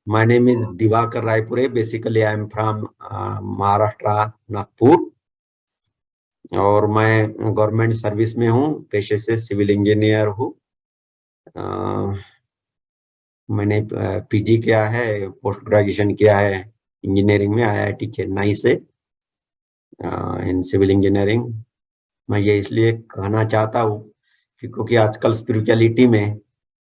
My name is Divakar Raipure. Basically, I am from Maharashtra, Nagpur, और मैं government service में हूँ। पेशे से सिविल इंजीनियर हूँ। मैंने पीजी किया है, पोस्ट ग्रेजुएशन किया है इंजीनियरिंग में आईआईटी चेन्नई से, इन सिविल इंजीनियरिंग। मैं ये इसलिए कहना चाहता हूँ क्योंकि आजकल स्पिरिचुअलिटी में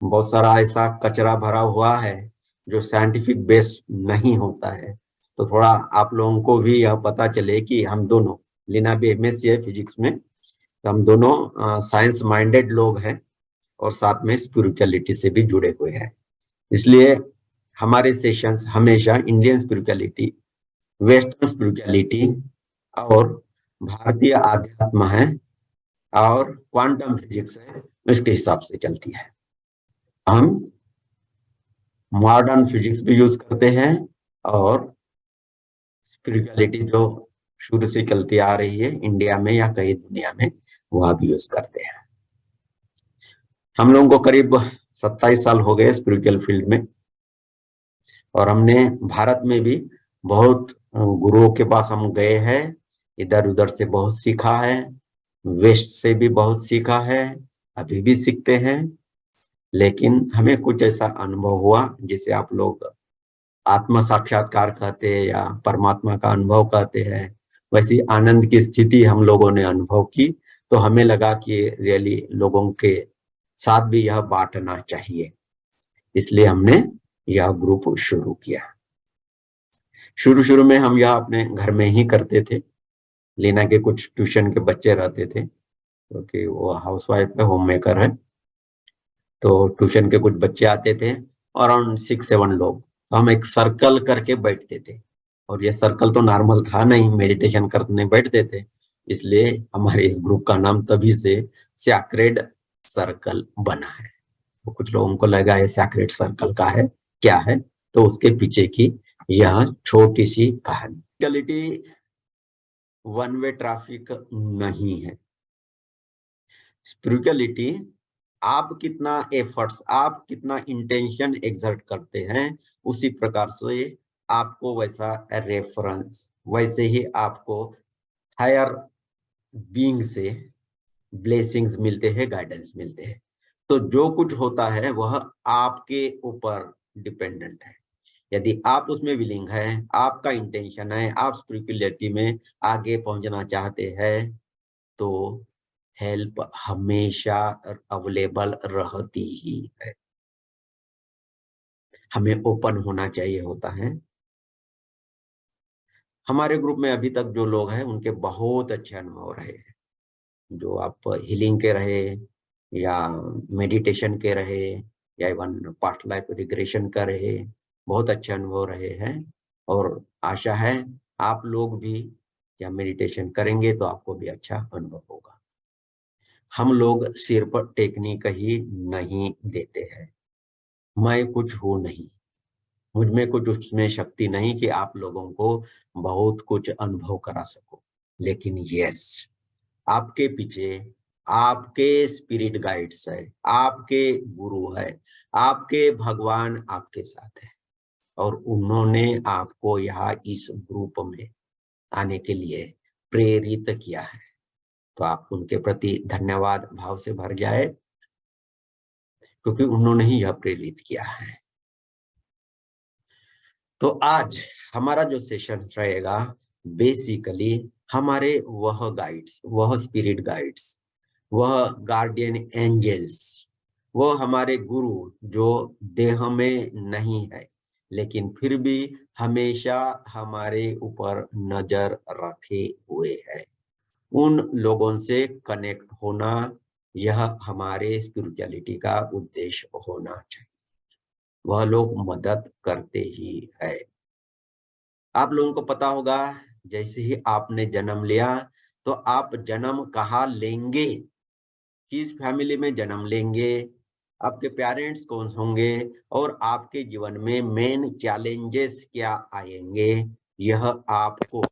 बहुत सारा ऐसा कचरा भरा हुआ है जो साइंटिफिक बेस्ड नहीं होता है। तो थोड़ा आप लोगों को भी यह पता चले कि हम दोनों, लीना भी एमएससी है फिजिक्स में, तो हम दोनों साइंस माइंडेड लोग हैं और साथ में स्पिरिचुअलिटी से भी जुड़े हुए हैं। इसलिए हमारे सेशंस हमेशा इंडियन स्पिरिचुअलिटी, वेस्टर्न स्पिरिचुअलिटी और भारतीय आध्यात्म है और क्वांटम फिजिक्स है, इसके हिसाब से चलती है। हम मॉडर्न फिजिक्स भी यूज करते हैं और स्पिरिचुअलिटी जो शुरू से चलती आ रही है इंडिया में या कहीं दुनिया में, वह भी यूज करते हैं। हम लोगों को करीब 27 साल हो गए स्पिरिचुअल फील्ड में, और हमने भारत में भी बहुत गुरुओं के पास हम गए हैं, इधर उधर से बहुत सीखा है, वेस्ट से भी बहुत सीखा है, अभी भी सीखते हैं। लेकिन हमें कुछ ऐसा अनुभव हुआ जिसे आप लोग आत्म साक्षात्कार कहते हैं या परमात्मा का अनुभव कहते हैं, वैसी आनंद की स्थिति हम लोगों ने अनुभव की। तो हमें लगा कि रियली लोगों के साथ भी यह बांटना चाहिए, इसलिए हमने यह ग्रुप शुरू किया। शुरू शुरू में हम यह अपने घर में ही करते थे। लीना के कुछ ट्यूशन के बच्चे रहते थे क्योंकि वो हाउसवाइफ है, होम मेकर है, तो ट्यूशन के कुछ बच्चे आते थे, अराउंड 6-7 लोग। तो हम एक सर्कल करके बैठते थे, और ये सर्कल तो नॉर्मल था नहीं, मेडिटेशन करने बैठते थे। इसलिए हमारे इस ग्रुप का नाम तभी से सैक्रेड सर्कल बना है। तो कुछ लोगों को लगा ये सैक्रेड सर्कल का है, क्या है, तो उसके पीछे की यह छोटी सी कहानी। रियलिटी वन वे ट्रैफिक नहीं है। स्पिरिचुअलिटी आप कितना एफर्ट्स, आप कितना इंटेंशन एग्जर्ट करते हैं, उसी प्रकार से आपको वैसा रेफरेंस, वैसे ही आपको हायर बीइंग से ब्लेसिंग्स मिलते हैं, गाइडेंस मिलते हैं। तो जो कुछ होता है वह आपके ऊपर डिपेंडेंट है। यदि आप उसमें विलिंग है, आपका इंटेंशन है, आप स्पिरिचुअलिटी में आगे पहुंचना चाहते हैं, तो हेल्प हमेशा अवेलेबल रहती ही है। हमें ओपन होना चाहिए होता है। हमारे ग्रुप में अभी तक जो लोग हैं उनके बहुत अच्छे अनुभव रहे हैं, जो आप हीलिंग के रहे या मेडिटेशन के रहे या इवन पास्ट लाइफ रिग्रेशन कर रहे, बहुत अच्छे अनुभव रहे हैं। और आशा है आप लोग भी या मेडिटेशन करेंगे तो आपको भी अच्छा अनुभव होगा। हम लोग सिर्फ टेक्निक ही नहीं देते हैं। मैं कुछ हूँ नहीं, मुझ में कुछ उसमें शक्ति नहीं कि आप लोगों को बहुत कुछ अनुभव करा सकूं। लेकिन यस, आपके पीछे आपके स्पिरिट गाइड्स है, आपके गुरु है, आपके भगवान आपके साथ है, और उन्होंने आपको यहाँ इस ग्रुप में आने के लिए प्रेरित किया है। तो आप उनके प्रति धन्यवाद भाव से भर जाए, क्योंकि उन्होंने ही यह प्रेरित किया है। तो आज हमारा जो सेशन रहेगा, बेसिकली हमारे वह गाइड्स, वह स्पिरिट गाइड्स, वह गार्डियन एंजल्स, वो हमारे गुरु जो देह में नहीं है लेकिन फिर भी हमेशा हमारे ऊपर नजर रखे हुए है, उन लोगों से कनेक्ट होना, यह हमारे स्पिरिचुअलिटी का उद्देश्य होना चाहिए। वह लोग मदद करते ही है। आप लोगों को पता होगा, जैसे ही आपने जन्म लिया तो आप जन्म कहाँ लेंगे, किस फैमिली में जन्म लेंगे, आपके पेरेंट्स कौन होंगे, और आपके जीवन में मेन चैलेंजेस क्या आएंगे, यह आपको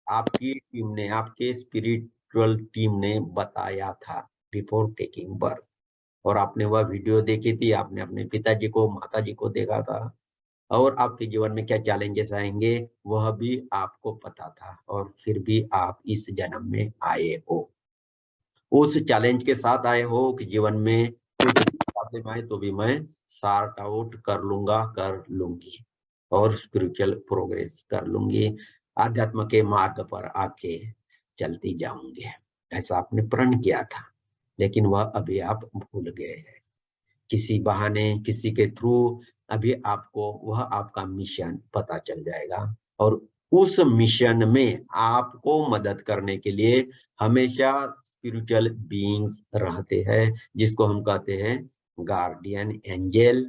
आपकी टीम ने, आपके स्पिरिचुअल टीम ने बताया था बिफोर टेकिंग बर्थ। और आपने वह वीडियो देखी थी, आपने अपने पिताजी को, माताजी को देखा था, और आपके जीवन में क्या चैलेंजेस आएंगे वह भी आपको पता था, और फिर भी आप इस जन्म में आए हो। उस चैलेंज के साथ आए हो कि जीवन में कुछ प्रॉब्लम आए तो भी मैं सॉर्ट आउट कर लूंगा, कर लूंगी, और स्पिरिचुअल प्रोग्रेस कर लूंगी, आध्यात्म के मार्ग पर आके चलती जाऊंगी। ऐसा आपने प्रण किया था, लेकिन वह अभी आप भूल गए हैं। किसी बहाने, किसी के थ्रू अभी आपको वह आपका मिशन पता चल जाएगा, और उस मिशन में आपको मदद करने के लिए हमेशा स्पिरिचुअल बीइंग्स रहते हैं, जिसको हम कहते हैं गार्डियन एंजल,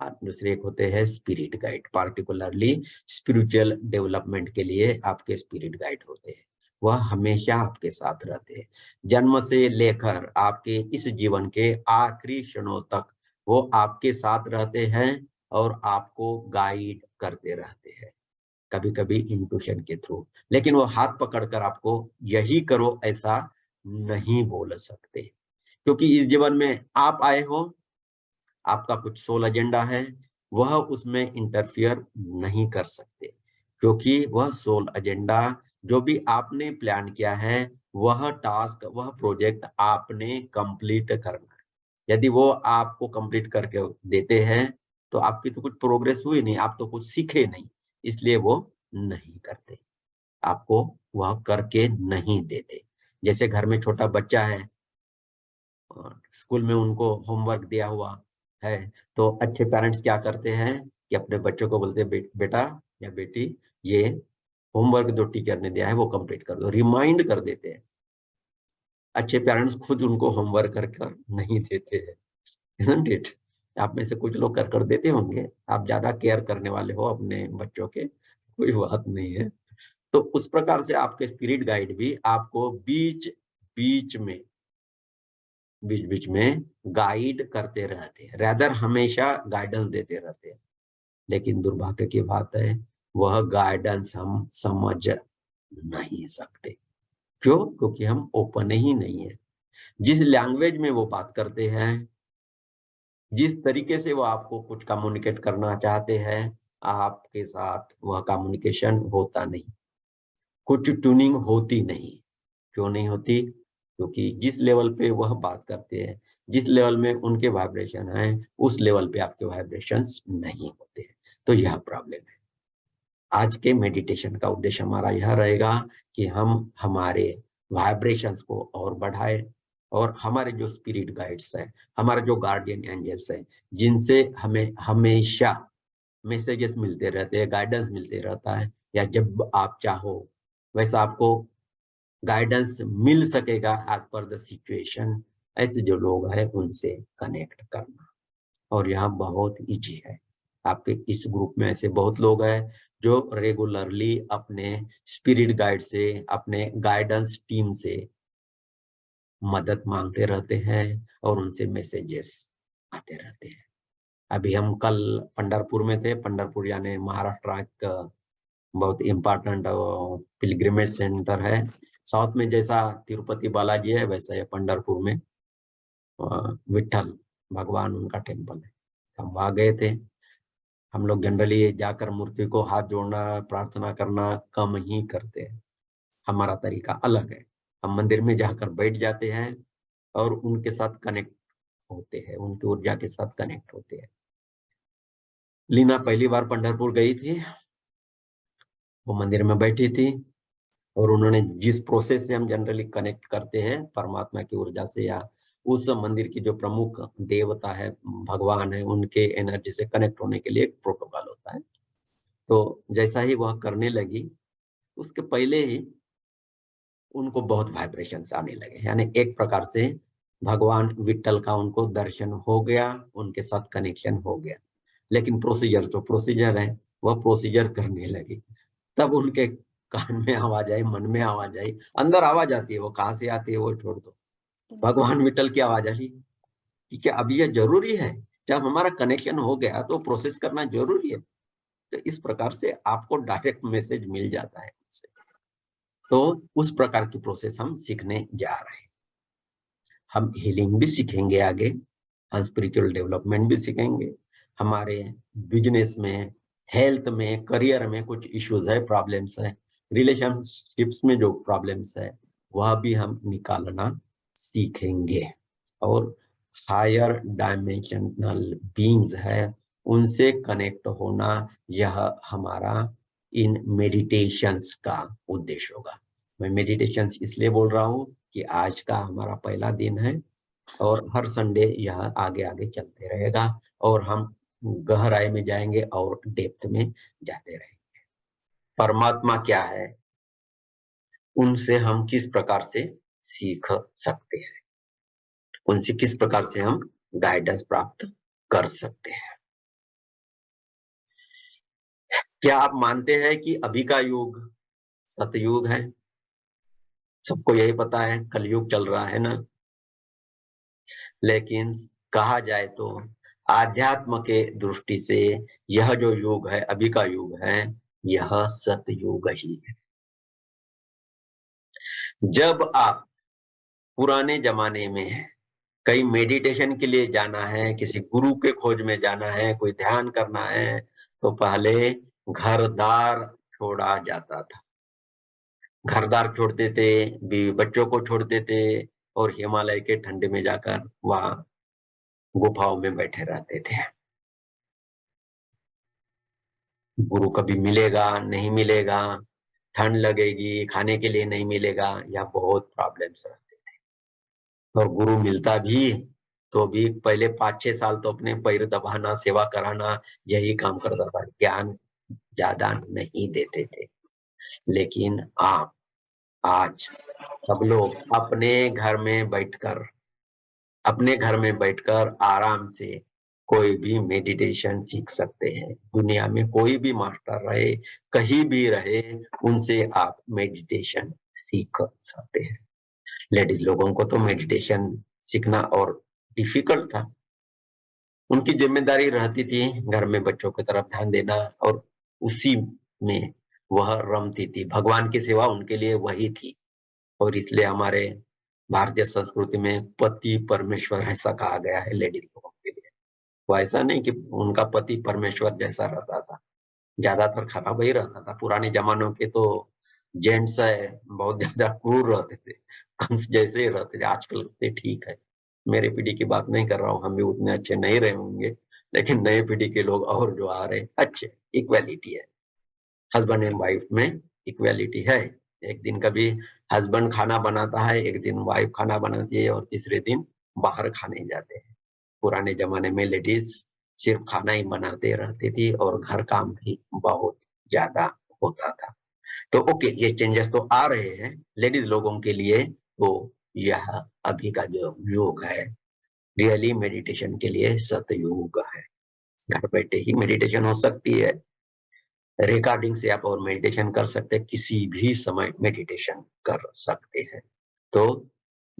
और दूसरे एक होते हैं spirit guide. Particularly spiritual development के लिए आपके स्पिरिट गाइड होते हैं, वह हमेशा आपके साथ रहते हैं। जन्म से लेकर आपके इस जीवन के आखिरी क्षणों तक वो आपके साथ रहते हैं और आपको गाइड करते रहते हैं, कभी कभी इंट्यूशन के थ्रू। लेकिन वो हाथ पकड़कर आपको यही करो ऐसा नहीं बोल सकते, क्योंकि इस जीवन में आप आए हो, आपका कुछ सोल एजेंडा है, वह उसमें इंटरफियर नहीं कर सकते, क्योंकि वह सोल एजेंडा जो भी आपने प्लान किया है, वह टास्क, वह प्रोजेक्ट आपने कंप्लीट करना है। यदि वो आपको कंप्लीट करके देते हैं तो आपकी तो कुछ प्रोग्रेस हुई नहीं, आप तो कुछ सीखे नहीं, इसलिए वो नहीं करते, आपको वह करके नहीं देते। जैसे घर में छोटा बच्चा है और स्कूल में उनको होमवर्क दिया हुआ है, तो अच्छे पेरेंट्स क्या करते हैं कि अपने बच्चों को बोलते हैं बेटा या बेटी, ये होमवर्क जो टीचर ने दिया है वो कंप्लीट कर दो, रिमाइंड कर देते हैं। अच्छे पेरेंट्स खुद उनको होमवर्क कर कर नहीं देते हैं, isn't it? आप में से कुछ लोग कर कर देते होंगे, आप ज्यादा केयर करने वाले हो अपने बच्चों के, कोई बात नहीं है। तो उस प्रकार से आपके स्पिरिट गाइड भी आपको बीच बीच में बीच बीच में गाइड करते रहते हैं, रैदर हमेशा गाइडेंस देते रहते हैं। लेकिन दुर्भाग्य की बात है, वह गाइडेंस हम समझ नहीं सकते। क्यों? क्योंकि हम ओपन ही नहीं है। जिस लैंग्वेज में वो बात करते हैं, जिस तरीके से वो आपको कुछ कम्युनिकेट करना चाहते हैं, आपके साथ वह कम्युनिकेशन होता नहीं, कुछ ट्यूनिंग होती नहीं। क्यों नहीं होती? क्योंकि जिस लेवल पे वह बात करते हैं, जिस लेवल में उनके वाइब्रेशन है, उस लेवल पे आपके वाइब्रेशंस नहीं होते हैं। तो यह प्रॉब्लम है। आज के मेडिटेशन का उद्देश्य हमारा यह रहेगा कि हम हमारे वाइब्रेशंस को और बढ़ाए, और हमारे जो स्पिरिट गाइड्स हैं, हमारे जो गार्डियन एंजल्स हैं, जिनसे हमें हमेशा मैसेजेस मिलते रहते हैं, गाइडेंस मिलते रहता है, या जब आप चाहो वैसा आपको गाइडेंस मिल सकेगा एज पर द सिचुएशन, ऐसे जो लोग हैं उनसे कनेक्ट करना। और यहाँ बहुत इजी है। आपके इस ग्रुप में ऐसे बहुत लोग हैं जो रेगुलरली अपने स्पिरिट गाइड से, अपने गाइडेंस टीम से मदद मांगते रहते हैं, और उनसे मैसेजेस आते रहते हैं। अभी हम कल पंढरपुर में थे। पंढरपुर यानी महाराष्ट्र का बहुत इम्पोर्टेंट पिलग्रिमेज सेंटर है। साउथ में जैसा तिरुपति बालाजी है, वैसा ये पंढरपुर में विठल भगवान उनका टेम्पल है। हम वहां गए थे। हम लोग जनरली जाकर मूर्ति को हाथ जोड़ना, प्रार्थना करना कम ही करते हैं। हमारा तरीका अलग है। हम मंदिर में जाकर बैठ जाते हैं और उनके साथ कनेक्ट होते हैं, उनकी ऊर्जा के साथ कनेक्ट होते हैं। लीना पहली बार पंढरपुर गई थी, वो मंदिर में बैठी थी, और उन्होंने जिस प्रोसेस से हम जनरली कनेक्ट करते हैं परमात्मा की ऊर्जा से, या उस मंदिर की जो प्रमुख देवता है, भगवान है, उनके एनर्जी से कनेक्ट होने के लिए एक प्रोटोकॉल होता है। तो जैसा ही वह करने लगी, उसके पहले ही उनको बहुत वाइब्रेशंस आने लगे, यानी एक प्रकार से भगवान विट्ठल का उनको दर्शन हो गया, उनके साथ कनेक्शन हो गया। लेकिन प्रोसीजर तो प्रोसीजर है, वह प्रोसीजर करने लगी। तब उनके कान में आवाज आई, मन में आवाज आई, अंदर आवाज आती है, वो कहाँ से आती है वो छोड़ दो। भगवान विट्ठल की आवाज आई कि क्या अभी यह जरूरी है? जब हमारा कनेक्शन हो गया तो प्रोसेस करना जरूरी है। तो इस प्रकार से आपको डायरेक्ट मैसेज मिल जाता है उससे। तो उस प्रकार की प्रोसेस हम सीखने जा रहे हैं। हम हीलिंग भी सीखेंगे आगे, हम स्पिरिचुअल डेवलपमेंट भी सीखेंगे, हमारे बिजनेस में, हेल्थ में, करियर में कुछ इश्यूज है, प्रॉब्लम्स है, रिलेशनशिप्स में जो प्रॉब्लम्स है वह भी हम निकालना सीखेंगे। और हायर डायमेंशनल बीइंग्स है उनसे कनेक्ट होना, यह हमारा इन मेडिटेशंस का उद्देश्य होगा। मैं मेडिटेशंस इसलिए बोल रहा हूँ कि आज का हमारा पहला दिन है और हर संडे यह आगे आगे चलते रहेगा और हम गहराई में जाएंगे और डेप्थ में जाते रहेंगे। परमात्मा क्या है, उनसे हम किस प्रकार से सीख सकते हैं, उनसे किस प्रकार से हम गाइडेंस प्राप्त कर सकते हैं। क्या आप मानते हैं कि अभी का युग सतयुग है? सबको यही पता है, कलयुग चल रहा है ना। लेकिन कहा जाए तो आध्यात्म के दृष्टि से यह जो युग है, अभी का युग है, यह सतयुग ही है। जब आप पुराने जमाने में कहीं मेडिटेशन के लिए जाना है, किसी गुरु के खोज में जाना है, कोई ध्यान करना है, तो पहले घर-द्वार छोड़ा जाता था। घर-द्वार छोड़ देते, बीवी बच्चों को छोड़ देते और हिमालय के ठंडे में जाकर वहां गुफाओं में बैठे रहते थे। गुरु कभी मिलेगा, नहीं मिलेगा, ठंड लगेगी, खाने के लिए नहीं मिलेगा, या बहुत प्रॉब्लम्स रहते थे। और गुरु मिलता भी तो भी पहले 5-6 साल तो अपने पैर दबाना, सेवा कराना, यही काम करता था, ज्ञान ज्यादा नहीं देते थे। लेकिन आप आज सब लोग अपने घर में बैठकर आराम से कोई भी मेडिटेशन सीख सकते हैं। दुनिया में कोई भी मास्टर रहे, कहीं भी रहे, उनसे आप मेडिटेशन सीख सकते हैं। लेडीज लोगों को तो मेडिटेशन सीखना और डिफिकल्ट था। उनकी जिम्मेदारी रहती थी घर में बच्चों की तरफ ध्यान देना और उसी में वह रमती थी। भगवान की सेवा उनके लिए वही थी। और इसलिए हमारे भारतीय संस्कृति में पति परमेश्वर ऐसा कहा गया है लेडीज लोगों के लिए। वो ऐसा नहीं कि उनका पति परमेश्वर जैसा रहता था, ज्यादातर खराब ही रहता था। पुराने जमानों के तो जेंट्स है बहुत ज्यादा क्रूर रहते थे, कंस जैसे ही रहते थे। आजकल ते ठीक है, मेरे पीढ़ी की बात नहीं कर रहा हूँ, हम भी उतने अच्छे नहीं रहे होंगे, लेकिन नए पीढ़ी के लोग और जो आ रहे अच्छे, इक्वालिटी है, हस्बैंड एंड वाइफ में इक्वालिटी है। एक दिन कभी हस्बैंड खाना बनाता है, एक दिन वाइफ खाना बनाती है और तीसरे दिन बाहर खाने जाते हैं। पुराने जमाने में लेडीज सिर्फ खाना ही बनाते रहती थी और घर काम भी बहुत ज्यादा होता था। तो ओके, ये चेंजेस तो आ रहे हैं लेडीज लोगों के लिए। तो यह अभी का जो योग है, रियली मेडिटेशन के लिए सतयुग है। घर बैठे ही मेडिटेशन हो सकती है, रिकॉर्डिंग से आप और मेडिटेशन कर सकते हैं, किसी भी समय मेडिटेशन कर सकते हैं। तो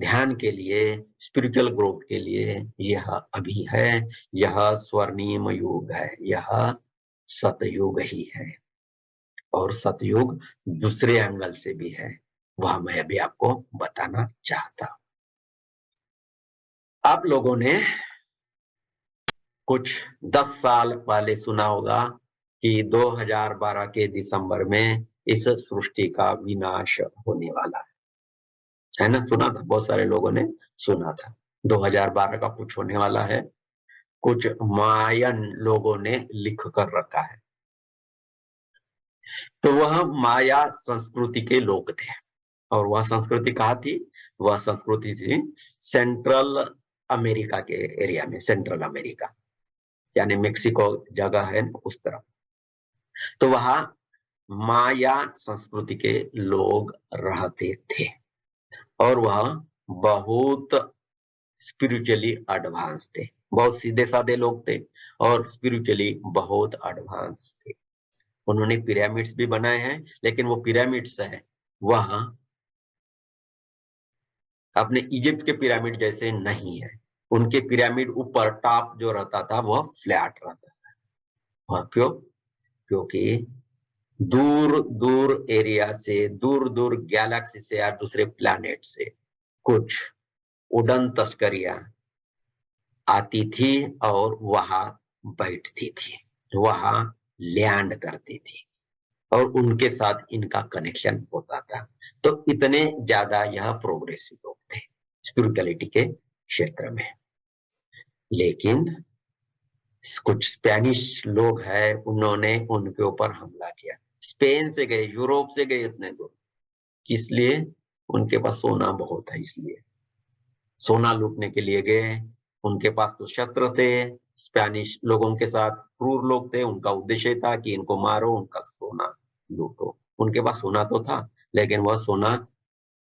ध्यान के लिए, स्पिरिचुअल ग्रोथ के लिए यह अभी है, यह स्वर्णिम युग है, यह सतयुग ही है। और सतयुग दूसरे एंगल से भी है, वह मैं अभी आपको बताना चाहता हूं। आप लोगों ने कुछ 10 साल पहले सुना होगा कि 2012 के दिसंबर में इस सृष्टि का विनाश होने वाला है ना? सुना था, बहुत सारे लोगों ने सुना था 2012 का कुछ होने वाला है। कुछ मायन लोगों ने लिख कर रखा है। तो वह माया संस्कृति के लोग थे और वह संस्कृति कहाँ थी? वह संस्कृति थी सेंट्रल अमेरिका के एरिया में, सेंट्रल अमेरिका यानी मेक्सिको जगह है उस तरफ। तो वहां माया संस्कृति के लोग रहते थे और वह बहुत स्पिरिचुअली एडवांस थे, बहुत सीधे साधे लोग थे और स्पिरिचुअली बहुत एडवांस थे। उन्होंने पिरामिड्स भी बनाए हैं, लेकिन वो पिरामिड्स है वह अपने इजिप्ट के पिरामिड जैसे नहीं है। उनके पिरामिड ऊपर टॉप जो रहता था वह फ्लैट रहता था। वह क्यों? क्योंकि दूर दूर एरिया से, दूर दूर गैलेक्सी से या दूसरे प्लैनेट से कुछ उड़न तस्करियां आती थी और वहां बैठती थी, वहां लैंड करती थी और उनके साथ इनका कनेक्शन होता था। तो इतने ज्यादा यह प्रोग्रेसिव लोग थे स्पिरिचुअलिटी के क्षेत्र में। लेकिन कुछ स्पेनिश लोग हैं, उन्होंने उनके ऊपर हमला किया। स्पेन से गए, यूरोप से गए इतने दूर, किस लिए? उनके पास सोना बहुत है, इसलिए सोना लूटने के लिए गए। उनके पास तो शस्त्र थे, स्पेनिश लोगों के साथ क्रूर लोग थे, उनका उद्देश्य था कि इनको मारो, उनका सोना लूटो। उनके पास सोना तो था, लेकिन वह सोना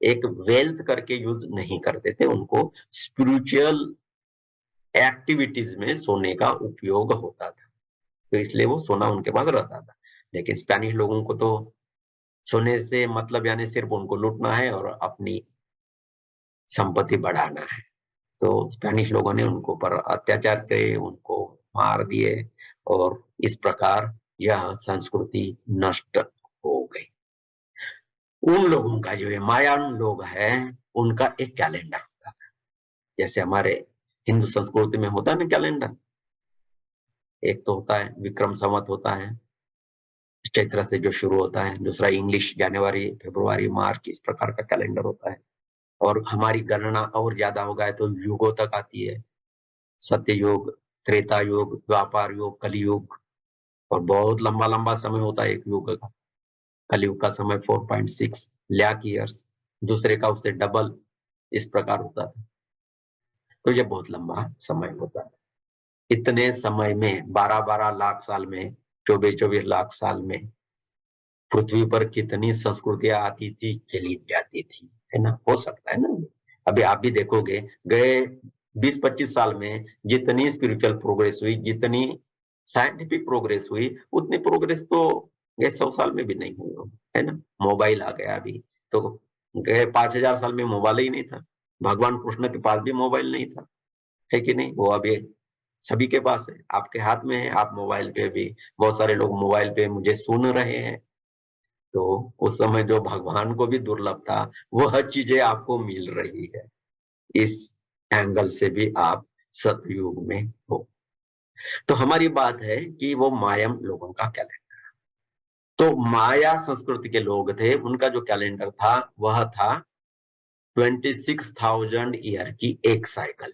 एक वेल्थ करके यूज नहीं करते थे, उनको स्पिरिचुअल एक्टिविटीज में सोने का उपयोग होता था, तो इसलिए वो सोना उनके पास रहता था। लेकिन स्पेनिश लोगों को तो सोने से मतलब, यानी सिर्फ उनको लूटना है और अपनी संपत्ति बढ़ाना है। तो स्पेनिश लोगों ने उनको पर अत्याचार किए, उनको मार दिए और इस प्रकार यह संस्कृति नष्ट हो गई। उन लोगों का जो ये मायान लोग हैं, उनका एक कैलेंडर होता था, जैसे हमारे हिंदू संस्कृति में होता है ना कैलेंडर। एक तो होता है विक्रम संवत, होता है चैत्र से जो शुरू होता है, दूसरा इंग्लिश जनवरी फरवरी मार्च, इस प्रकार का कैलेंडर होता है। और हमारी गणना और ज्यादा हो गया तो युगों तक आती है, सत्य युग, त्रेता युग, द्वापर युग, कलयुग, और बहुत लंबा लंबा समय होता है एक युग का। कलयुग का समय 4.6 लाख ईयर्स, दूसरे का उससे डबल, इस प्रकार होता है। तो ये बहुत लंबा समय होता है। इतने समय में 12-12 लाख साल में, 24-24 लाख साल में पृथ्वी पर कितनी संस्कृतियां आती थी, चली जाती थी, है ना? हो सकता है ना। अभी आप भी देखोगे, गए 20-25 साल में जितनी स्पिरिचुअल प्रोग्रेस हुई, जितनी साइंटिफिक प्रोग्रेस हुई, उतनी प्रोग्रेस तो गए 100 साल में भी नहीं हुई होगी, है ना? मोबाइल आ गया अभी, तो गए 5,000 साल में मोबाइल ही नहीं था। भगवान कृष्ण के पास भी मोबाइल नहीं था, है कि नहीं? वो अभी सभी के पास है, आपके हाथ में है, आप मोबाइल पे भी, बहुत सारे लोग मोबाइल पे मुझे सुन रहे हैं। तो उस समय जो भगवान को भी दुर्लभ था, वह चीजें आपको मिल रही है। इस एंगल से भी आप सतयुग में हो। तो हमारी बात है कि वो मायम लोगों का कैलेंडर, तो माया संस्कृति के लोग थे, उनका जो कैलेंडर था वह था 26,000 ईयर की एक साइकिल,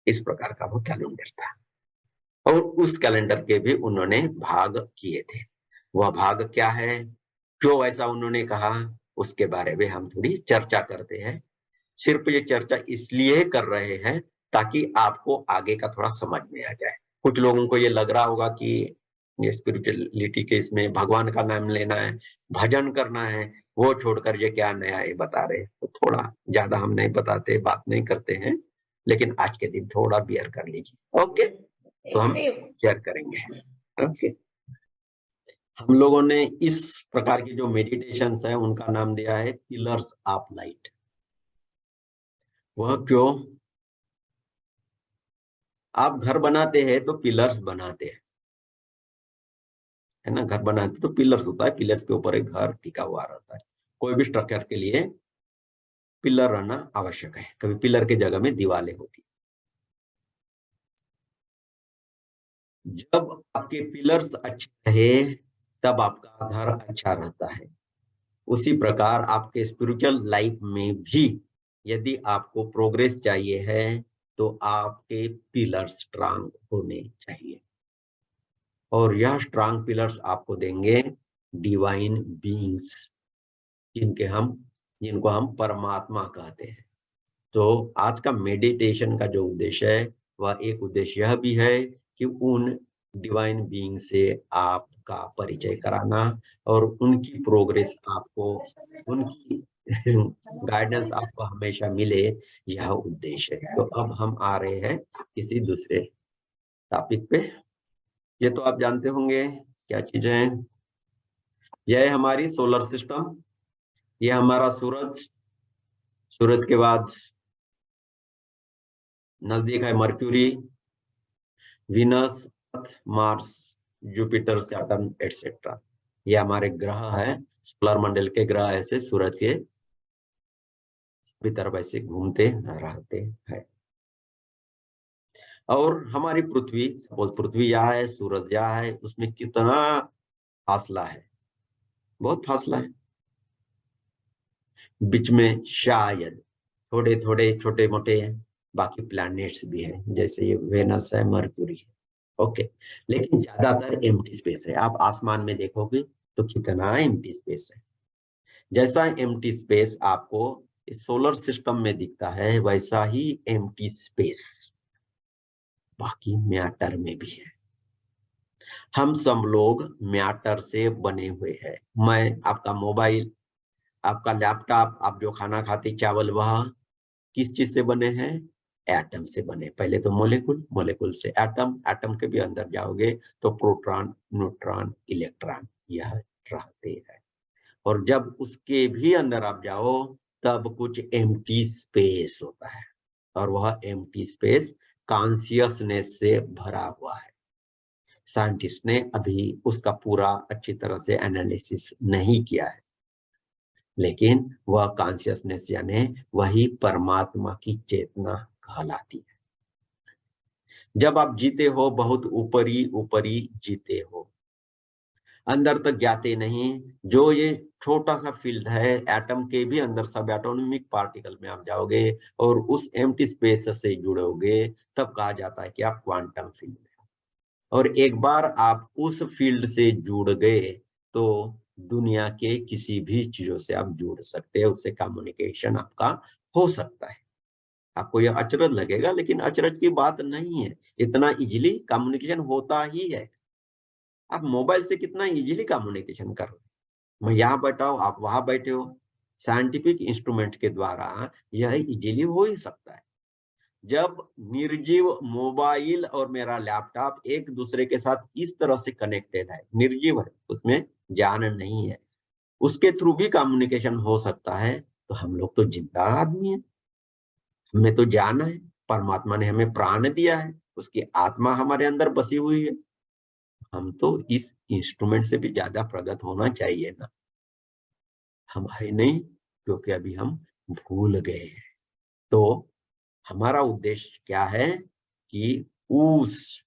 इस प्रकार का वो कैलेंडर था। और उस कैलेंडर के भी उन्होंने भाग किए थे। वह भाग क्या है, क्यों ऐसा उन्होंने कहा, उसके बारे में हम थोड़ी चर्चा करते हैं। सिर्फ ये चर्चा इसलिए कर रहे हैं ताकि आपको आगे का थोड़ा समझ में आ जाए। कुछ लोगों को ये लग रहा होगा कि ये स्पिरिचुअलिटी के इसमें भगवान का नाम लेना है, भजन करना है, वो छोड़कर ये क्या नया ये बता रहे हैं। तो थोड़ा ज्यादा हम नहीं बताते, बात नहीं करते हैं, लेकिन आज के दिन थोड़ा बियर कर लीजिए, ओके? तो हम शेयर करेंगे, ओके? हम लोगों ने इस प्रकार की जो मेडिटेशंस है उनका नाम दिया है पिलर्स ऑफ लाइट। वह क्यों? आप घर बनाते हैं तो पिलर्स बनाते हैं, है ना? घर बनाते तो पिलर्स होता है, पिलर्स के ऊपर एक घर टिका हुआ रहता है। कोई भी स्ट्रक्चर के लिए पिलर रहना आवश्यक है, कभी पिलर की जगह में दीवारें होती। जब आपके पिलर्स अच्छे रहे, तब आपका घर अच्छा रहता है। उसी प्रकार आपके स्पिरिचुअल लाइफ में भी यदि आपको प्रोग्रेस चाहिए है, तो आपके पिलर्स स्ट्रांग होने चाहिए। और यह स्ट्रांग पिलर्स आपको देंगे डिवाइन बीइंग्स, जिनको हम परमात्मा कहते हैं। तो आज का मेडिटेशन का जो उद्देश्य है, वह एक उद्देश्य यह भी है कि उन डिवाइन बीइंग से आपका परिचय कराना और उनकी प्रोग्रेस आपको, उनकी गाइडेंस आपको हमेशा मिले, यह उद्देश्य है। तो अब हम आ रहे हैं किसी दूसरे टॉपिक पे। ये तो आप जानते होंगे क्या चीजें हैं। यह है हमारी सोलर सिस्टम, यह हमारा सूरज, सूरज के बाद नजदीक है मर्क्यूरी, विनस, अर्थ, मार्स, जुपिटर, सैटर्न एटसेट्रा। ये हमारे ग्रह है, सोलर मंडल के ग्रह ऐसे सूरज के सभी तरफ ऐसे घूमते रहते हैं। और हमारी पृथ्वी, सपोज पृथ्वी यहाँ है, सूरज यहाँ है, उसमें कितना फासला है, बहुत फासला है। बीच में शायद थोड़े थोड़े छोटे मोटे बाकी प्लैनेट्स भी है, जैसे ये वेनस है, मर्क्यूरी है। ओके, लेकिन ज्यादातर एम्प्टी स्पेस है। आप आसमान में देखोगे तो कितना एम्प्टी स्पेस है। जैसा एम्प्टी स्पेस आपको इस सोलर सिस्टम में दिखता है, वैसा ही एम्प्टी स्पेस बाकी मैटर में भी है। हम सब लोग मैटर से बने हुए हैं। मैं, आपका मोबाइल, आपका लैपटॉप, आप जो खाना खाते चावल, वह किस चीज से बने हैं? एटम से बने। पहले तो मोलेकुल, मोलेकुल से एटम, एटम के भी अंदर जाओगे तो प्रोटॉन, न्यूट्रॉन, इलेक्ट्रॉन यह रहते हैं। और जब उसके भी अंदर आप जाओ तब कुछ एम्प्टी स्पेस होता है, और वह एम्प्टी स्पेस कॉन्शियसनेस से भरा हुआ है। साइंटिस्ट ने अभी उसका पूरा अच्छी तरह से एनालिसिस नहीं किया है, लेकिन वह कॉन्शियसनेस यानी वही परमात्मा की चेतना कहलाती है। जब आप जीते हो, बहुत ऊपरी ऊपरी जीते हो, अंदर तक जाते नहीं। जो ये छोटा सा फील्ड है एटम के भी अंदर, सब एटॉमिक पार्टिकल में आप जाओगे और उस एम्प्टी स्पेस से जुड़ोगे, तब कहा जाता है कि आप क्वांटम फील्ड में। और एक बार आप उस फील्ड से जुड़ गए तो दुनिया के किसी भी चीजों से आप जुड़ सकते हैं, उससे कम्युनिकेशन आपका हो सकता है। आपको यह अचरज लगेगा, लेकिन अचरज की बात नहीं है, इतना इजीली कम्युनिकेशन होता ही है। आप मोबाइल से कितना इजीली कम्युनिकेशन कर रहे हो, मैं यहाँ बैठा हूँ, आप वहां बैठे हो, साइंटिफिक इंस्ट्रूमेंट के द्वारा यह इजीली हो ही सकता है। जब निर्जीव मोबाइल और मेरा लैपटॉप एक दूसरे के साथ इस तरह से कनेक्टेड है, निर्जीव है, उसमें जान नहीं है, उसके थ्रू भी कम्युनिकेशन हो सकता है, तो हम लोग तो जिंदा आदमी है, हमें तो जान है। परमात्मा ने हमें प्राण दिया है, उसकी आत्मा हमारे अंदर बसी हुई है। हम तो इस इंस्ट्रूमेंट से भी ज्यादा प्रगत होना चाहिए ना। हम है नहीं, क्योंकि अभी हम भूल गए हैं। तो हमारा उद्देश्य क्या है कि उस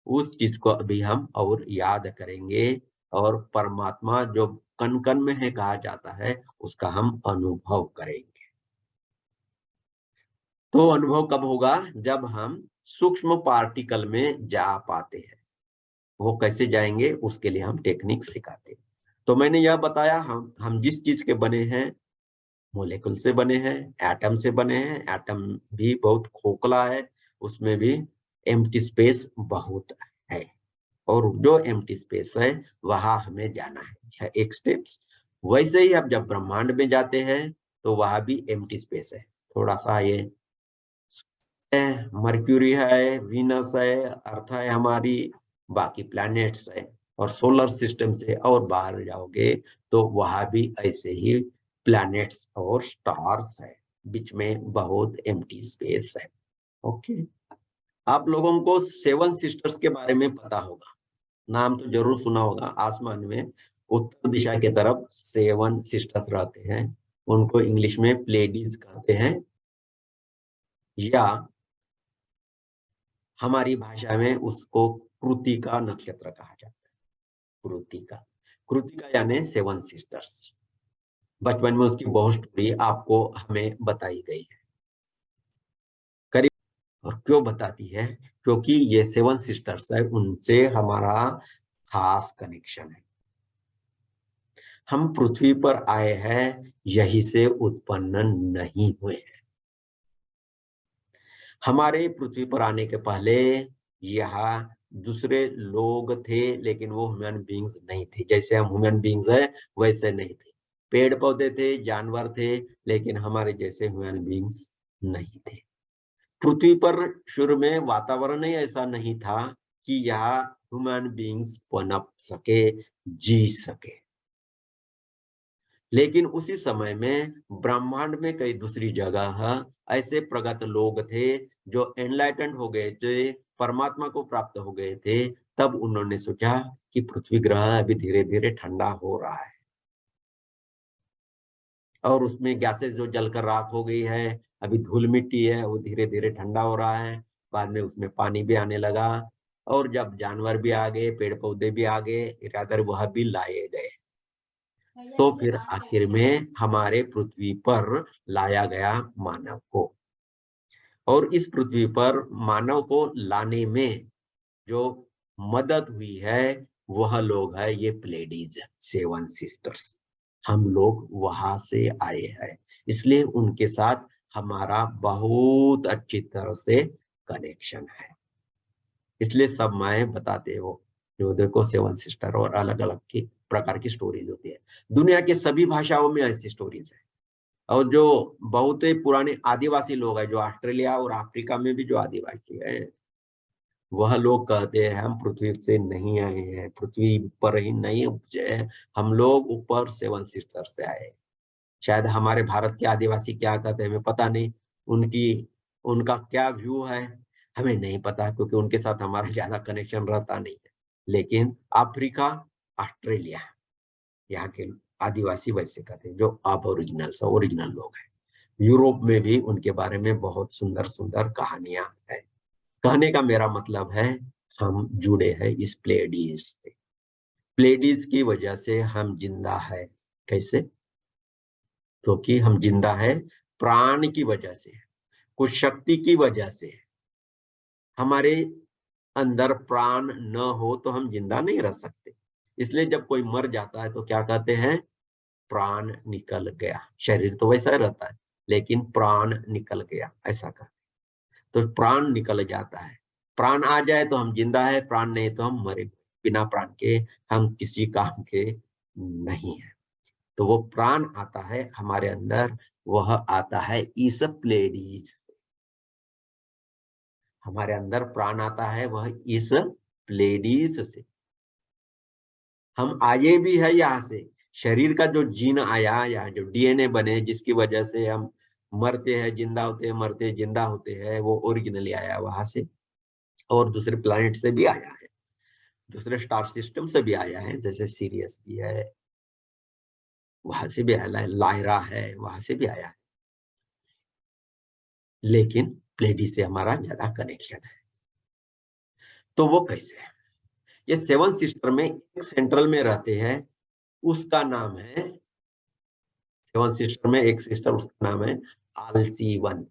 उस चीज को अभी हम और याद करेंगे, और परमात्मा जो कण कण में है कहा जाता है, उसका हम अनुभव करेंगे। तो अनुभव कब होगा? जब हम सूक्ष्म पार्टिकल में जा पाते हैं। वो कैसे जाएंगे, उसके लिए हम टेक्निक सिखाते हैं। तो मैंने यह बताया, हम जिस चीज के बने हैं, मोलेकुल से बने हैं, एटम से बने हैं। एटम भी बहुत खोखला है, उसमें भी एम्प्टी स्पेस बहुत है, और जो एम्प्टी स्पेस है वहां हमें जाना है, यह एक स्टेप्स। वैसे ही आप जब ब्रह्मांड में जाते हैं तो वहां भी एम्प्टी स्पेस है, थोड़ा सा ये मर्क्यूरी है, वीनस है, अर्थ है हमारी, बाकी प्लैनेट्स है। और सोलर सिस्टम से और बाहर जाओगे तो वहां भी ऐसे ही प्लैनेट्स और स्टार्स है, बीच में बहुत एम्प्टी स्पेस है। ओके, आप लोगों को सेवन सिस्टर्स के बारे में पता होगा, नाम तो जरूर सुना होगा। आसमान में उत्तर दिशा की तरफ सेवन सिस्टर्स रहते हैं, उनको इंग्लिश में प्लेडीज कहते हैं, या हमारी भाषा में उसको कृतिका नक्षत्र कहा जाता है। कृतिका, कृतिका यानी सेवन सिस्टर्स। बचपन में उसकी बहुत स्टोरी आपको हमें बताई गई है करीब। और क्यों बताती है? क्योंकि ये सेवन सिस्टर्स है, उनसे हमारा खास कनेक्शन है। हम पृथ्वी पर आए हैं, यही से उत्पन्न नहीं हुए हैं। हमारे पृथ्वी पर आने के पहले यहाँ दूसरे लोग थे, लेकिन वो ह्यूमन बींग्स नहीं थे। जैसे हम ह्यूमन बींग्स है वैसे नहीं थे। पेड़ पौधे थे, जानवर थे, लेकिन हमारे जैसे ह्यूमन बींग्स नहीं थे। पृथ्वी पर शुरू में वातावरण ही ऐसा नहीं था कि यहाँ ह्यूमन बींग्स पनप सके, जी सके। लेकिन उसी समय में ब्रह्मांड में कई दूसरी जगह ऐसे प्रगत लोग थे जो एनलाइटेंड हो गए थे, परमात्मा को प्राप्त हो गए थे। तब उन्होंने सोचा कि पृथ्वी ग्रह अभी धीरे धीरे ठंडा हो रहा है, और उसमें गैसेस जो जलकर राख हो गई है, अभी धूल मिट्टी है, वो धीरे धीरे ठंडा हो रहा है। बाद में उसमें पानी भी आने लगा, और जब जानवर भी आ गए, पेड़ पौधे भी आ गए, इरादर वह भी लाए गए, तो फिर आखिर में हमारे पृथ्वी पर लाया गया मानव को। और इस पृथ्वी पर मानव को लाने में जो मदद हुई है वह लोग है ये प्लेडीज, 7 सिस्टर्स। हम लोग वहां से आए हैं, इसलिए उनके साथ हमारा बहुत अच्छी तरह से कनेक्शन है। इसलिए सब माएँ बताते हो जो देखो 7 सिस्टर, और अलग अलग की प्रकार की स्टोरीज होती है। दुनिया के सभी भाषाओं में ऐसी स्टोरीज है। और जो बहुत ही पुराने आदिवासी लोग हैं, जो ऑस्ट्रेलिया और अफ्रीका में भी जो आदिवासी है, वह लोग कहते हैं हम पृथ्वी से नहीं आए हैं, पृथ्वी पर ही नहीं उपजे हैं, हम लोग ऊपर 7 सिस्टर से आए। शायद हमारे भारत के आदिवासी क्या कहते हैं हमें पता नहीं, उनकी उनका क्या व्यू है हमें नहीं पता, क्योंकि उनके साथ हमारा ज्यादा कनेक्शन रहता नहीं है। लेकिन अफ्रीका, ऑस्ट्रेलिया, यहाँ के आदिवासी वैसे कहते हैं, जो अब ओरिजिनल लोग हैं। यूरोप में भी उनके बारे में बहुत सुंदर सुंदर कहानियां हैं। कहने का मेरा मतलब है हम जुड़े हैं इस प्लेडीज से। प्लेडीज की वजह से हम जिंदा है। कैसे? क्योंकि हम जिंदा है प्राण की वजह से, कुछ शक्ति की वजह से। हमारे अंदर प्राण न हो तो हम जिंदा नहीं रह सकते। इसलिए जब कोई मर जाता है तो क्या कहते हैं? प्राण निकल गया। शरीर तो वैसा ही रहता है, लेकिन प्राण निकल गया ऐसा कहते। तो प्राण निकल जाता है। प्राण आ जाए तो हम जिंदा है, प्राण नहीं तो हम मरे। बिना प्राण के हम किसी काम के नहीं है। तो वो प्राण आता है हमारे अंदर, वह आता है इस प्लेडीज। हमारे अंदर प्राण आता है वह इस प्लेडीज से। हम आए भी है यहाँ से। शरीर का जो जीन आया या जो डीएनए बने, जिसकी वजह से हम मरते हैं जिंदा होते हैं, मरते हैं जिंदा होते हैं, वो ओरिजिनली आया वहां से। और दूसरे प्लैनेट से भी आया है, दूसरे स्टार सिस्टम से भी आया है, जैसे सीरियस भी है, वहां से भी आया है, लायरा है, वहां से भी आया है। लेकिन प्लेडी से हमारा ज्यादा कनेक्शन है। तो वो कैसे है? ये 7 सिस्टर में एक सेंट्रल में रहते हैं, उसका नाम है 7 सिस्टर में एक सिस्टर, उसका नाम है आलसी 1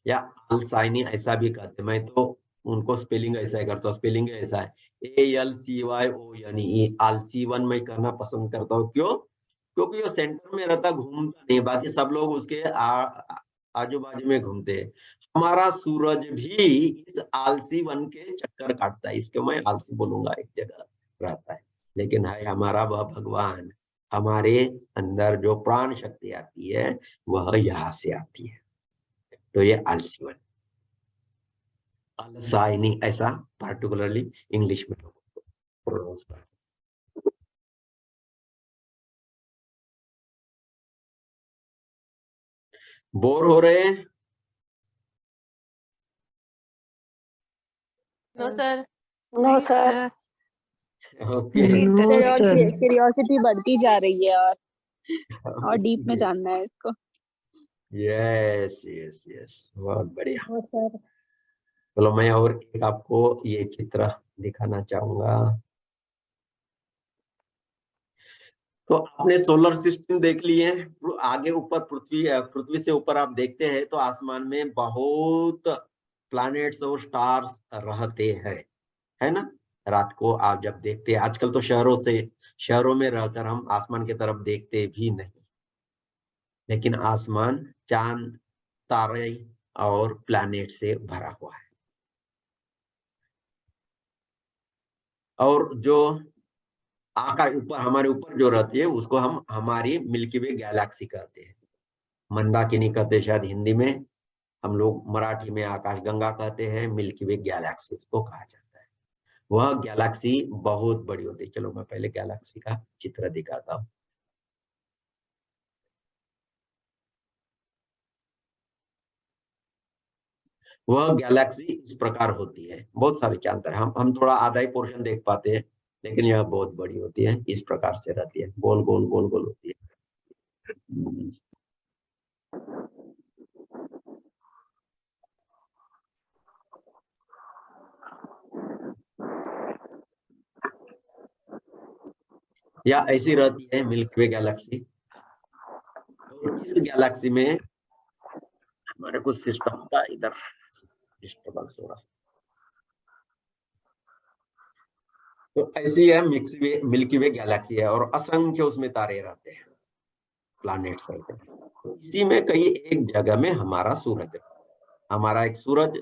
या आलसाइनी, ऐसा भी कहते हैं। मैं तो उनको स्पेलिंग ऐसा ही करता हूँ, स्पेलिंग ऐसा है ALCYO, यानी ये आलसी 1 मैं करना पसंद करता हूँ। क्यों? क्योंकि वो सेंटर में रहता, घूमता नहीं, बाकी सब लोग उसके आजू बाजू में घूमते हैं। हमारा सूरज भी इस आलसी 1 के चक्कर काटता है, इसको मैं आलसी बोलूंगा, एक जगह रहता है। लेकिन है हमारा वह भगवान। हमारे अंदर जो प्राण शक्ति आती है वह यहाँ से आती है। तो ये आलसी 1, अलसाइनी, ऐसा पार्टिकुलरली इंग्लिश में प्रोनाउंस कर। बोर हो रहे हैं? No sir. No sir. Okay. Curiosity बढ़ती जा रही है और डीप में जानना है इसको। यस यस यस, बहुत बढ़िया। No sir. चलो मैं और एक आपको ये चित्र दिखाना चाहूंगा। तो आपने सोलर सिस्टम देख लिए हैं। आगे ऊपर पृथ्वी से ऊपर आप देखते हैं तो आसमान में बहुत प्लैनेट्स और स्टार्स रहते हैं, है ना? रात को आप जब देखते हैं, आजकल तो शहरों में रहकर हम आसमान की तरफ देखते भी नहीं, लेकिन आसमान चांद, तारे और प्लैनेट से भरा हुआ है। और जो आकाश ऊपर, हमारे ऊपर जो रहती है, उसको हम हमारी मिल्की वे गैलेक्सी कहते हैं। मंदाकिनी कहते हैं शायद हिंदी में, हम लोग मराठी में आकाश गंगा कहते हैं, मिल्की वे गैलेक्सी उसको कहा जाता है। वह गैलेक्सी बहुत बड़ी होती है। चलो मैं पहले गैलेक्सी का चित्र दिखाता हूँ। वह गैलेक्सी इस प्रकार होती है, बहुत सारे चांद तारे, हम थोड़ा आधा ही पोर्शन देख पाते हैं, लेकिन यह बहुत बड़ी होती है, इस प्रकार से रहती है, गोल गोल गोल गोल होती है। या ऐसी रहती है मिल्की वे गैलेक्सी। और इस गैलेक्सी में हमारे कुछ सिस्टम का इधर डिस्टर्बेंस हो रहा है। तो ऐसी है मिल्की वे गैलेक्सी है और असंख्य उसमें तारे रहते हैं, प्लैनेट्स रहते हैं। तो इसी में कहीं एक जगह में हमारा सूरज है। हमारा एक सूरज,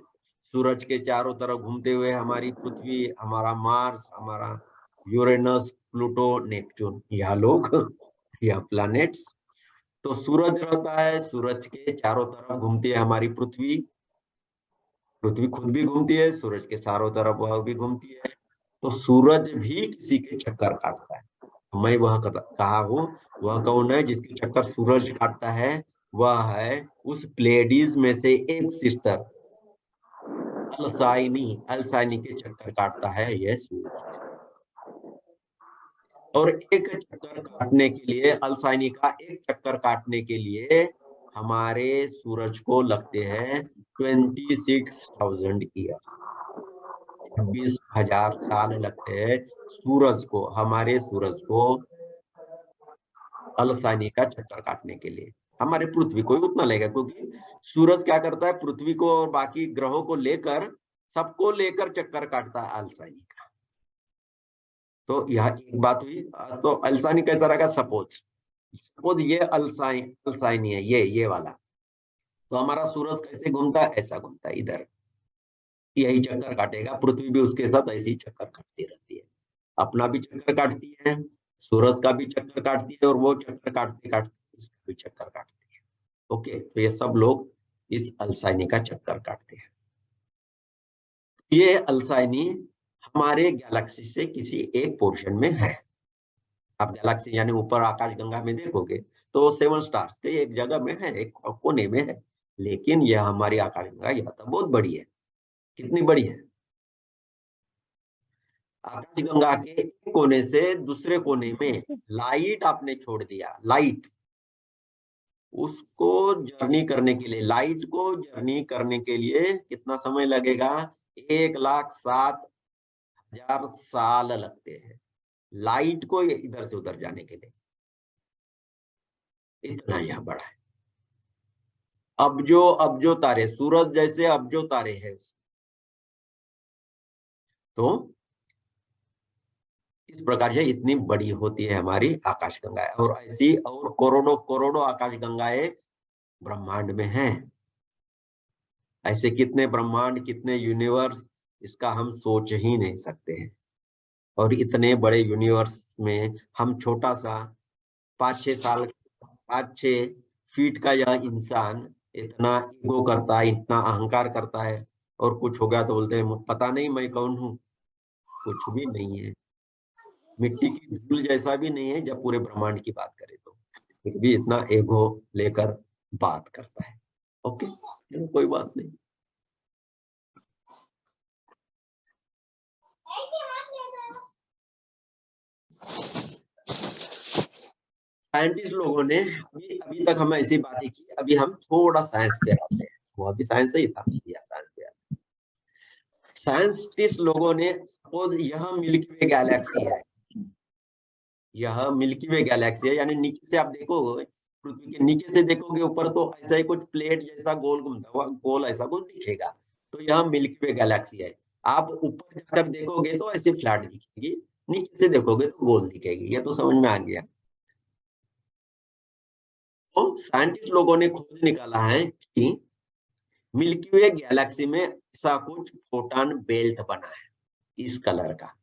सूरज के चारों तरफ घूमते हुए हमारी पृथ्वी, हमारा मार्स, हमारा यूरेनस, प्लूटो, नेपच्यून, यह लोग यह प्लैनेट्स। तो सूरज रहता है, सूरज के चारों तरफ घूमती है हमारी पृथ्वी, पृथ्वी खुद भी घूमती है, सूरज के चारों तरफ वह भी घूमती है। तो सूरज भी किसी के चक्कर काटता है। मैं वह कहा हूं, वह कौन है जिसके चक्कर सूरज काटता है? वह है उस प्लेडीज में से एक सिस्टर अलसाइनी। अलसाइनी के चक्कर काटता है यह सूरज। और एक चक्कर काटने के लिए, अलसाइनी का एक चक्कर काटने के लिए हमारे सूरज को लगते हैं 26,000 ईयर्स। 26,000 साल लगते हैं सूरज को, हमारे सूरज को अलसाइनी का चक्कर काटने के लिए। हमारे पृथ्वी को ही उतना लगेगा, क्योंकि सूरज क्या करता है, पृथ्वी को और बाकी ग्रहों को लेकर, सबको लेकर चक्कर काटता है अलसाइनी का। तो यह एक बात हुई। तो अलसाइनी कैसा रहेगा? सपोज सपोज ये अलसाइनी है, ये वाला। तो हमारा सूरज कैसे घूमता है? ऐसा घूमता है, इधर यही चक्कर काटेगा। पृथ्वी भी उसके साथ ऐसी चक्कर काटती रहती है, अपना भी चक्कर काटती है, सूरज का भी चक्कर काटती है, और वो चक्कर काटते काटते इसका भी चक्कर काटती है। ओके, तो ये सब लोग इस अलसाइनी का चक्कर काटते हैं। ये अलसाइनी हमारे गैलेक्सी से किसी एक पोर्शन में है। आप गैलेक्सी यानी ऊपर आकाशगंगा में देखोगे तो 7 स्टार्स के एक जगह में है, एक कोने में है। लेकिन यह हमारी आकाशगंगा, यह तो बहुत बड़ी है। कितनी बड़ी है? आकाशगंगा के एक कोने से दूसरे कोने में लाइट आपने छोड़ दिया, लाइट उसको जर्नी करने के लिए, लाइट को जर्नी करने के लिए कितना समय लगेगा? 1,07,000 साल लगते हैं लाइट को इधर से उधर जाने के लिए। इतना यह बड़ा है। अबजो तारे, सूरज जैसे अबजो तारे हैं। तो इस प्रकार से इतनी बड़ी होती है हमारी आकाशगंगा, और ऐसी और करोड़ों करोड़ों आकाशगंगाएं ब्रह्मांड में हैं। ऐसे कितने ब्रह्मांड, कितने यूनिवर्स, इसका हम सोच ही नहीं सकते हैं। और इतने बड़े यूनिवर्स में हम छोटा सा 5-6 फीट का यह इंसान इतना ईगो करता है, इतना अहंकार करता है, और कुछ हो गया तो बोलते हैं पता नहीं मैं कौन हूँ। कुछ भी नहीं है, मिट्टी की धूल जैसा भी नहीं है जब पूरे ब्रह्मांड की बात करें तो। फिर भी इतना ईगो लेकर बात करता है। ओके, कोई बात नहीं। साइंटिस्ट लोगों ने अभी तक हम ऐसी बातें की, अभी हम थोड़ा साइंस पे आते हैं। वो अभी साइंस ही था, या साइंस पे आते हैं। साइंटिस्ट लोगों ने सपोज यह मिल्की वे गैलेक्सी है, यह मिल्की वे गैलेक्सी है, यानी नीचे से आप देखोगे, पृथ्वी के नीचे से देखोगे ऊपर तो ऐसा ही कुछ प्लेट जैसा गोल घूमता हुआ गोल ऐसा कुछ दिखेगा। तो यह मिल्की वे गैलेक्सी है। आप ऊपर जाकर देखोगे तो ऐसे फ्लैट दिखेगी, नीचे से देखोगे तो गोल दिखेगी। ये तो समझ में आ गया। तो साइंटिस्ट लोगों ने खोज निकाला है कि मिल्की वे गैलेक्सी में ऐसा कुछ फोटॉन बेल्ट बना है, इस कलर का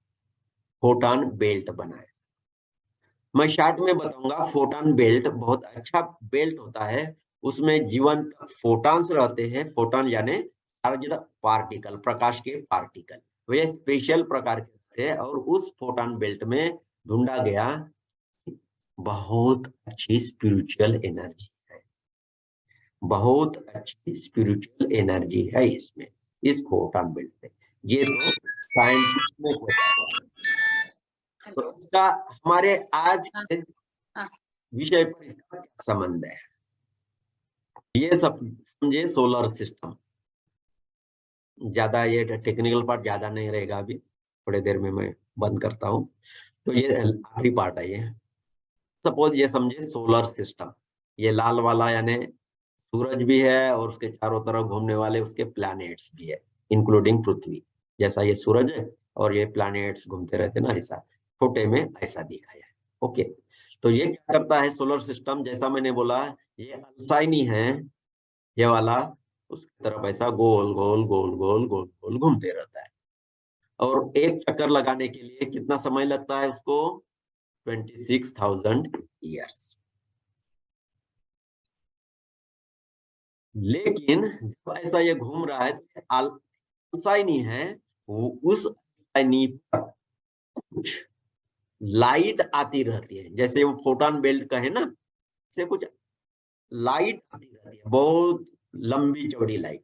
फोटॉन बेल्ट बना है। मैं शॉर्ट में बताऊंगा। फोटॉन बेल्ट बहुत अच्छा बेल्ट होता है, उसमें जीवंत फोटॉन्स रहते हैं। फोटॉन यानी चार्ज्ड पार्टिकल, प्रकाश के पार्टिकल, वे स्पेशल प्रकार के होते हैं। और उस फोटॉन बेल्ट में ढूंढा गया बहुत अच्छी स्पिरिचुअल एनर्जी है, बहुत अच्छी स्पिरिचुअल एनर्जी है इसमें, इस फोटॉन बेल्ट में। ये तो साइंटिस्ट ने खोजा है। तो इसका हमारे आज के विषय पर इसका क्या संबंध है? ये सब समझे सोलर सिस्टम। ज्यादा ये टेक्निकल पार्ट ज्यादा नहीं रहेगा, अभी थोड़ी देर में मैं बंद करता हूँ। तो ये आखिरी पार्ट है ये। सपोज ये समझे सोलर सिस्टम, ये लाल वाला यानी सूरज भी है और उसके चारों तरफ घूमने वाले उसके प्लैनेट्स भी है, इंक्लूडिंग पृथ्वी। जैसा ये सूरज है और ये प्लैनेट्स घूमते रहते ना, ऐसा छोटे में ऐसा दिखाया है। ओके, तो ये क्या करता है सोलर सिस्टम, जैसा मैंने बोला ये अल्साइनी है, ये वाला उसकी तरफ ऐसा गोल गोल गोल गोल गोल गोल घूमते रहता है। और एक चक्कर लगाने के लिए कितना समय लगता है उसको? 26,000 ईयर्स। लेकिन जब ऐसा ये घूम रहा है तो अल्साइनी है, वो उस अल्साइनी पर लाइट आती रहती है, जैसे वो फोटॉन बेल्ट का है ना, से कुछ लाइट आती रहती है, बहुत लंबी चौड़ी लाइट,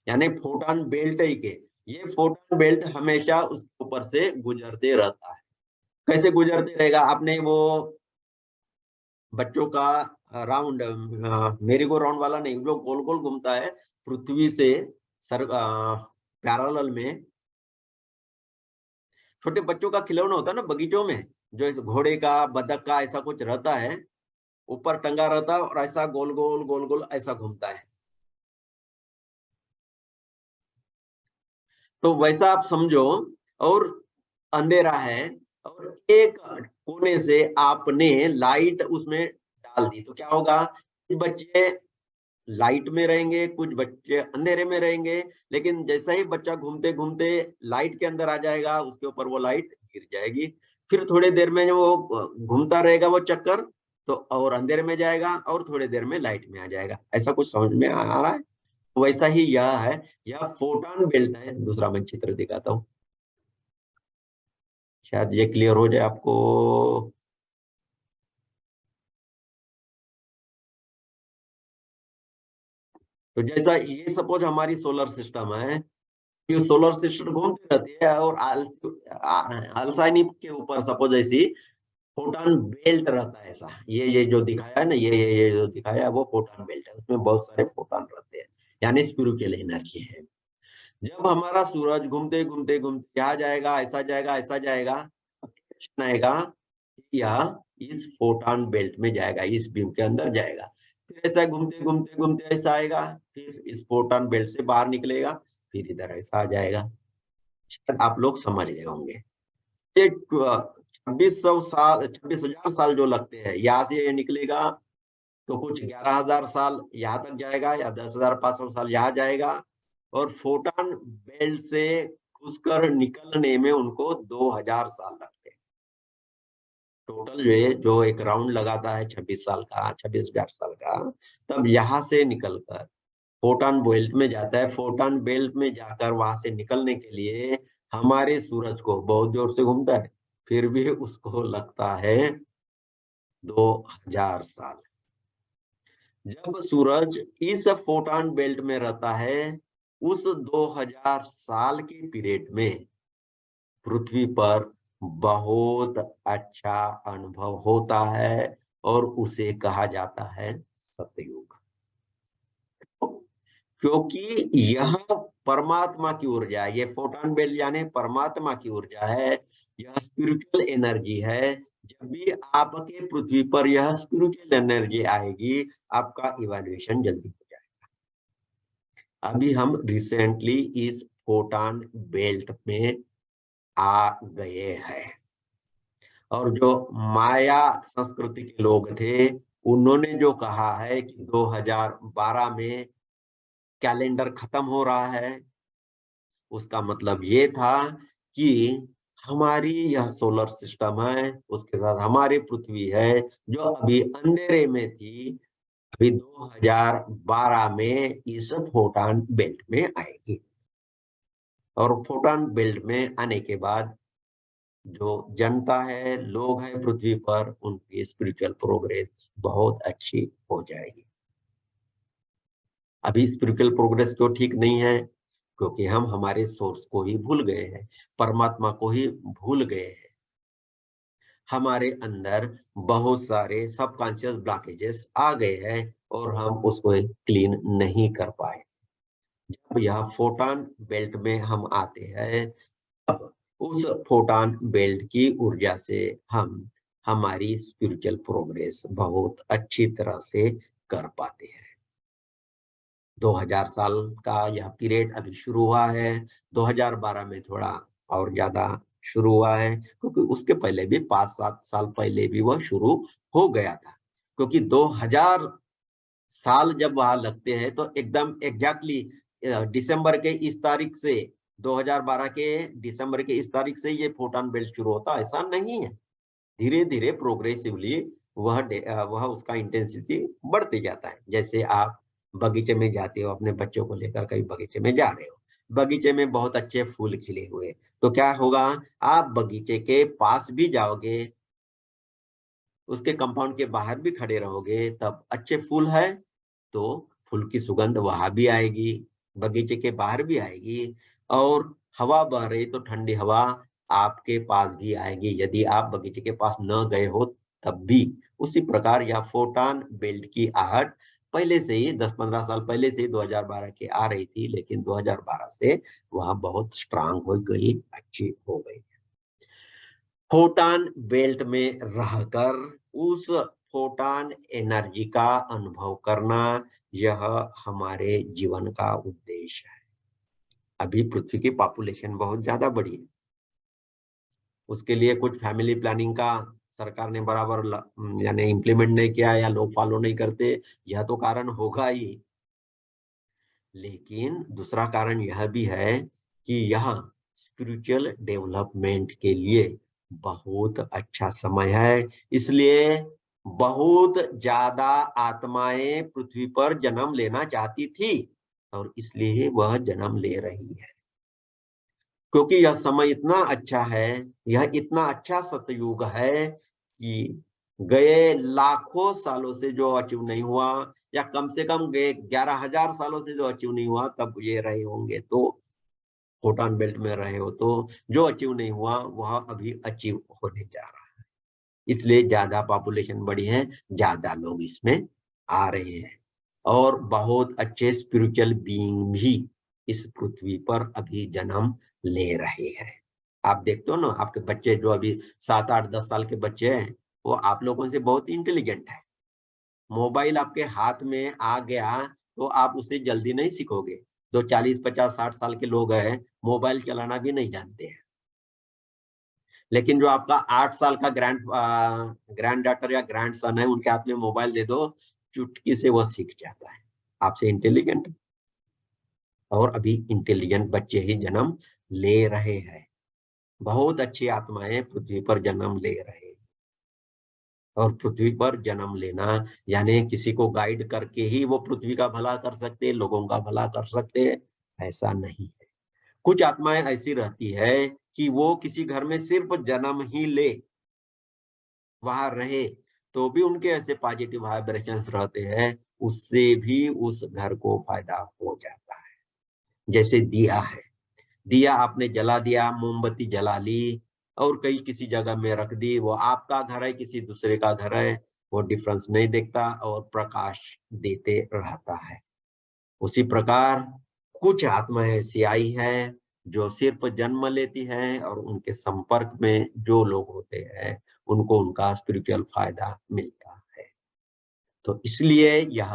यानी फोटॉन बेल्ट ही के ये फोटॉन बेल्ट हमेशा उसके ऊपर से गुजरते रहता है। कैसे गुजरते रहेगा? आपने वो बच्चों का राउंड, मेरी गो राउंड वाला नहीं, वो गोल गोल घूमता है पृथ्वी से सर पैरेलल में। छोटे बच्चों का खिलौना होता है ना बगीचों में, जो इस घोड़े का बतख का ऐसा कुछ रहता है, ऊपर टंगा रहता है और ऐसा गोल गोल गोल गोल ऐसा घूमता है। तो वैसा आप समझो, और अंधेरा है और एक कोने से आपने लाइट उसमें डाल दी, तो क्या होगा? कुछ बच्चे लाइट में रहेंगे, कुछ बच्चे अंधेरे में रहेंगे, लेकिन जैसा ही बच्चा घूमते घूमते लाइट के अंदर आ जाएगा, उसके ऊपर वो लाइट गिर जाएगी। फिर थोड़ी देर में वो घूमता रहेगा वो चक्कर, तो और अंधेरे में जाएगा और थोड़ी देर में लाइट में आ जाएगा। ऐसा कुछ समझ में आ रहा है? वैसा ही यह है, यह फोटॉन बेल्ट है। दूसरा मैं चित्र दिखाता हूँ, शायद ये क्लियर हो जाए आपको। तो जैसा ये सपोज हमारी सोलर सिस्टम है, ये सोलर सिस्टम घूमती रहती है और अल्साइनी के ऊपर सपोज ऐसी फोटॉन बेल्ट रहता है ऐसा, ये जो दिखाया है ना, ये जो दिखाया है वो फोटॉन बेल्ट है, उसमें बहुत सारे फोटॉन रहते हैं, यानी स्पिरिचुअल एनर्जी है। जब हमारा सूरज घूमते घूमते घूमते यहाँ जाएगा, ऐसा जाएगा, ऐसा जाएगा, आएगा, यह इस फोटॉन बेल्ट में जाएगा, इस बीम के अंदर जाएगा, फिर ऐसा घूमते घूमते घूमते ऐसा आएगा, फिर इस फोटॉन बेल्ट से बाहर निकलेगा, फिर इधर ऐसा आ जाएगा। शायद आप लोग समझ गए होंगे। ये 2600 साल, 26,000 साल जो लगते हैं, यहाँ से ये निकलेगा तो कुछ 11,000 साल यहाँ तक जाएगा, या 10,500 साल यहाँ जाएगा, और फोटॉन बेल्ट से घुसकर निकलने में उनको 2,000 साल लगते हैं। टोटल जो एक राउंड लगाता है 26 साल का, 26,000 साल का, तब यहाँ से निकलकर फोटॉन बेल्ट में जाता है। फोटॉन बेल्ट में जाकर वहां से निकलने के लिए हमारे सूरज को बहुत जोर से घूमता है, फिर भी उसको लगता है 2,000 साल। जब सूरज इस फोटॉन बेल्ट में रहता है, उस 2,000 साल के पीरियड में पृथ्वी पर बहुत अच्छा अनुभव होता है और उसे कहा जाता है सतयुग। क्योंकि यह परमात्मा की ऊर्जा है, ये फोटॉन बेल्ट यानी परमात्मा की ऊर्जा है, यह स्पिरिचुअल एनर्जी है। जब भी आपके पृथ्वी पर यह स्पिरिचुअल एनर्जी आएगी, आपका इवैल्यूएशन जल्दी हो जाएगा। अभी हम रिसेंटली इस फोटॉन बेल्ट में आ गए हैं, और जो माया संस्कृति के लोग थे, उन्होंने जो कहा है कि 2012 में कैलेंडर खत्म हो रहा है, उसका मतलब ये था कि हमारी यह सोलर सिस्टम है, उसके साथ हमारी पृथ्वी है, जो अभी अंधेरे में थी, अभी 2012 में इस फोटॉन बेल्ट में आएगी। और फोटॉन बेल्ट में आने के बाद जो जनता है, लोग हैं पृथ्वी पर, उनकी स्पिरिचुअल प्रोग्रेस बहुत अच्छी हो जाएगी। अभी स्पिरिचुअल प्रोग्रेस जो ठीक नहीं है, क्योंकि हम हमारे सोर्स को ही भूल गए हैं, परमात्मा को ही भूल गए हैं। हमारे अंदर बहुत सारे सबकॉन्शियस ब्लॉकेजेस आ गए हैं और हम उसको क्लीन नहीं कर पाए। जब यह फोटॉन बेल्ट में हम आते हैं, अब उस फोटॉन बेल्ट की ऊर्जा से हम हमारी स्पिरिचुअल प्रोग्रेस बहुत अच्छी तरह से कर पाते हैं। 2000 साल का यह पीरियड अभी शुरू हुआ है। 2012 में थोड़ा और ज्यादा शुरू हुआ है, क्योंकि उसके पहले भी 5-7 साल पहले भी वह शुरू हो गया था। क्योंकि 2000 साल जब वहां लगते हैं तो एकदम एग्जैक्टली दिसंबर के इस तारीख से, 2012 के दिसंबर के इस तारीख से ये फोटॉन बेल्ट शुरू होता, ऐसा नहीं है। धीरे धीरे प्रोग्रेसिवली वह उसका इंटेंसिटी बढ़ते जाता है। जैसे आप बगीचे में जाते हो, अपने बच्चों को लेकर कहीं बगीचे में जा रहे हो, बगीचे में बहुत अच्छे फूल खिले हुए, तो क्या होगा, आप बगीचे के पास भी जाओगे, उसके कंपाउंड के बाहर भी खड़े रहोगे, तब अच्छे फूल है तो फूल की सुगंध वहां भी आएगी, बगीचे के बाहर भी आएगी, और हवा बह रही तो ठंडी हवा आपके पास भी आएगी, यदि आप बगीचे के पास न गए हो तब भी। उसी प्रकार यह फोटॉन बेल्ट की आहट पहले से ही 10-15 साल पहले से ही 2012 की आ रही थी, लेकिन 2012 से वह बहुत स्ट्रांग हो गई, अच्छी हो गई। फोटॉन बेल्ट में रहकर उस फोटॉन एनर्जी का अनुभव करना, यह हमारे जीवन का उद्देश्य है। अभी पृथ्वी की पॉपुलेशन बहुत ज्यादा बढ़ी है, उसके लिए कुछ फैमिली प्लानिंग का सरकार ने बराबर यानी इम्प्लीमेंट नहीं किया, या लोग फॉलो नहीं करते, यह तो कारण होगा ही। लेकिन दूसरा कारण यह भी है कि यह स्पिरिचुअल डेवलपमेंट के लिए बहुत अच्छा समय है। इसलिए बहुत ज्यादा आत्माएं पृथ्वी पर जन्म लेना चाहती थी, और इसलिए वह जन्म ले रही है। क्योंकि यह समय इतना अच्छा है, यह इतना अच्छा सतयुग है कि गए लाखों सालों से जो अचीव नहीं हुआ, या कम से कम गए 11,000 सालों से जो अचीव नहीं हुआ, तब ये रहे होंगे तो फोटॉन बेल्ट में रहे हो, तो जो अचीव नहीं हुआ वह अभी अचीव होने जा रहा है। इसलिए ज्यादा पॉपुलेशन बढ़ी है, ज्यादा लोग इसमें आ रहे हैं, और बहुत अच्छे स्पिरिचुअल बीइंग भी इस पृथ्वी पर अभी जन्म ले रहे हैं। आप देखते हो ना, आपके बच्चे जो अभी 7, 8, 10 साल के बच्चे हैं, वो आप लोगों से बहुत इंटेलिजेंट है। मोबाइल आपके हाथ में आ गया तो आप उससे जल्दी नहीं सीखोगे। जो 40, 50, 60 साल के लोग हैं, मोबाइल चलाना भी नहीं जानते हैं। लेकिन जो आपका 8 साल का ग्रैंड डॉटर या ग्रैंड सन है, उनके हाथ में मोबाइल दे दो, चुटकी से वो सीख जाता है, आपसे इंटेलिजेंट। और अभी इंटेलिजेंट बच्चे ही जन्म ले रहे हैं, बहुत अच्छी आत्माएं पृथ्वी पर जन्म ले रहे हैं। और पृथ्वी पर जन्म लेना यानी किसी को गाइड करके ही वो पृथ्वी का भला कर सकते, लोगों का भला कर सकते, ऐसा नहीं है। कुछ आत्माएं ऐसी रहती है कि वो किसी घर में सिर्फ जन्म ही ले, वहां रहे, तो भी उनके ऐसे पॉजिटिव वाइब्रेशंस रहते हैं, उससे भी उस घर को फायदा हो जाता है। जैसे दिया है, दिया आपने जला दिया, मोमबत्ती जला ली और कहीं किसी जगह में रख दी, वो आपका घर है किसी दूसरे का घर है, वो डिफरेंस नहीं देखता और प्रकाश देते रहता है। उसी प्रकार कुछ आत्माएं ऐसी आई है जो सिर्फ जन्म लेती है, और उनके संपर्क में जो लोग होते हैं उनको उनका स्पिरिचुअल फायदा मिलता है। तो इसलिए यह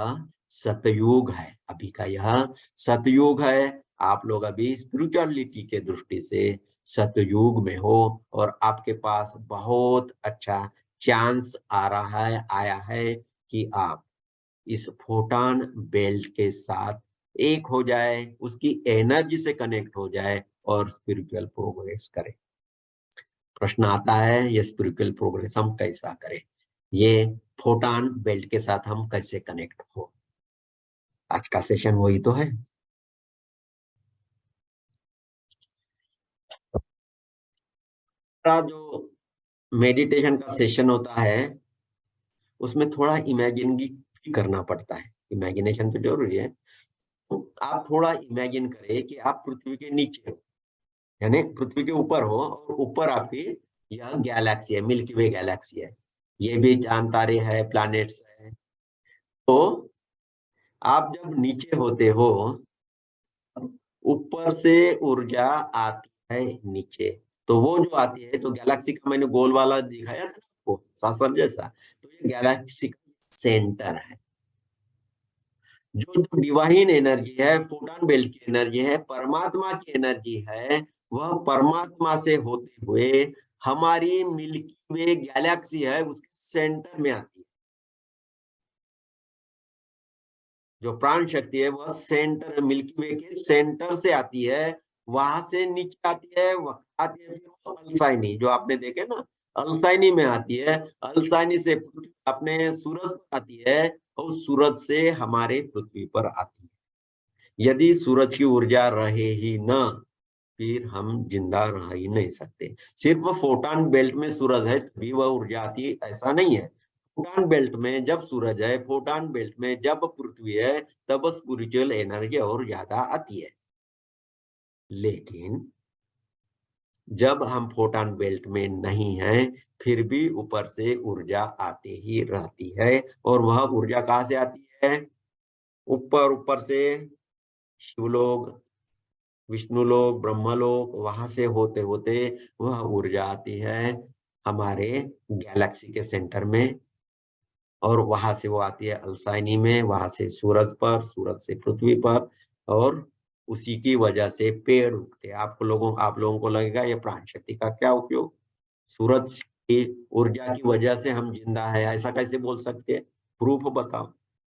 सतयुग है, अभी का यह सतयुग है। आप लोग अभी स्पिरिचुअलिटी के दृष्टि से सतयुग में हो, और आपके पास बहुत अच्छा चांस आ रहा है, आया है कि आप इस फोटॉन बेल्ट के साथ एक हो जाए, उसकी एनर्जी से कनेक्ट हो जाए और स्पिरिचुअल प्रोग्रेस करें। प्रश्न आता है, ये स्पिरिचुअल प्रोग्रेस हम कैसा करें, ये फोटॉन बेल्ट के साथ हम कैसे कनेक्ट हो। आज का सेशन वही तो है। जो मेडिटेशन का सेशन होता है उसमें थोड़ा इमेजिन करना पड़ता है। इमेजिनेशन तो जरूरी है। तो आप थोड़ा इमेजिन करें कि आप पृथ्वी के नीचे हो, यानी पृथ्वी के ऊपर हो, और ऊपर आपकी यह गैलेक्सी है, मिल्की वे गैलेक्सी है, ये भी चांद तारे हैं, प्लैनेट्स हैं। तो आप जब नीचे होते हो, ऊपर से ऊर्जा आती है नीचे, तो वो जो आती है, तो गैलेक्सी का मैंने गोल वाला दिखाया था आपको सासर जैसा, तो ये गैलेक्सी का सेंटर है। जो डिवाइन एनर्जी है, फोटॉन बेल्ट की एनर्जी है, परमात्मा की एनर्जी है, वह परमात्मा से होते हुए हमारी मिल्की वे गैलेक्सी है उसके सेंटर में आती है। जो प्राण शक्ति है वह सेंटर, मिल्की वे के सेंटर से आती है, वहां से नीचे आती है, आती है फिर अल्साइनी, जो आपने देखे ना, अल्साइनी में आती है। अल्साइनी से अपने सूरज पर आती है, और सूरज से हमारे पृथ्वी पर आती है। यदि सूरज की ऊर्जा रहे ही न, फिर हम जिंदा रह ही नहीं सकते। सिर्फ फोटॉन बेल्ट में सूरज है तभी वह ऊर्जा आती है, ऐसा नहीं है। फोटॉन बेल्ट में जब सूरज है, फोटॉन बेल्ट में जब पृथ्वी है, तब स्पिरिचुअल एनर्जी और ज्यादा आती है। लेकिन जब हम फोटॉन बेल्ट में नहीं हैं, फिर भी ऊपर से ऊर्जा आती ही रहती है। और वह ऊर्जा कहाँ से आती है? ऊपर ऊपर से शिवलोक, विष्णु लोक, ब्रह्मलोक, वहां से होते होते वह ऊर्जा आती है हमारे गैलेक्सी के सेंटर में, और वहां से वो आती है अल्साइनी में, वहां से सूरज पर, सूरज से पृथ्वी पर, और उसी की वजह से पेड़ उगते हैं। आप लोगों को लगेगा ये प्राण शक्ति का क्या उपयोग? सूरज की ऊर्जा की वजह से हम जिंदा है, ऐसा कैसे बोल सकते हैं? प्रूफ बताओ।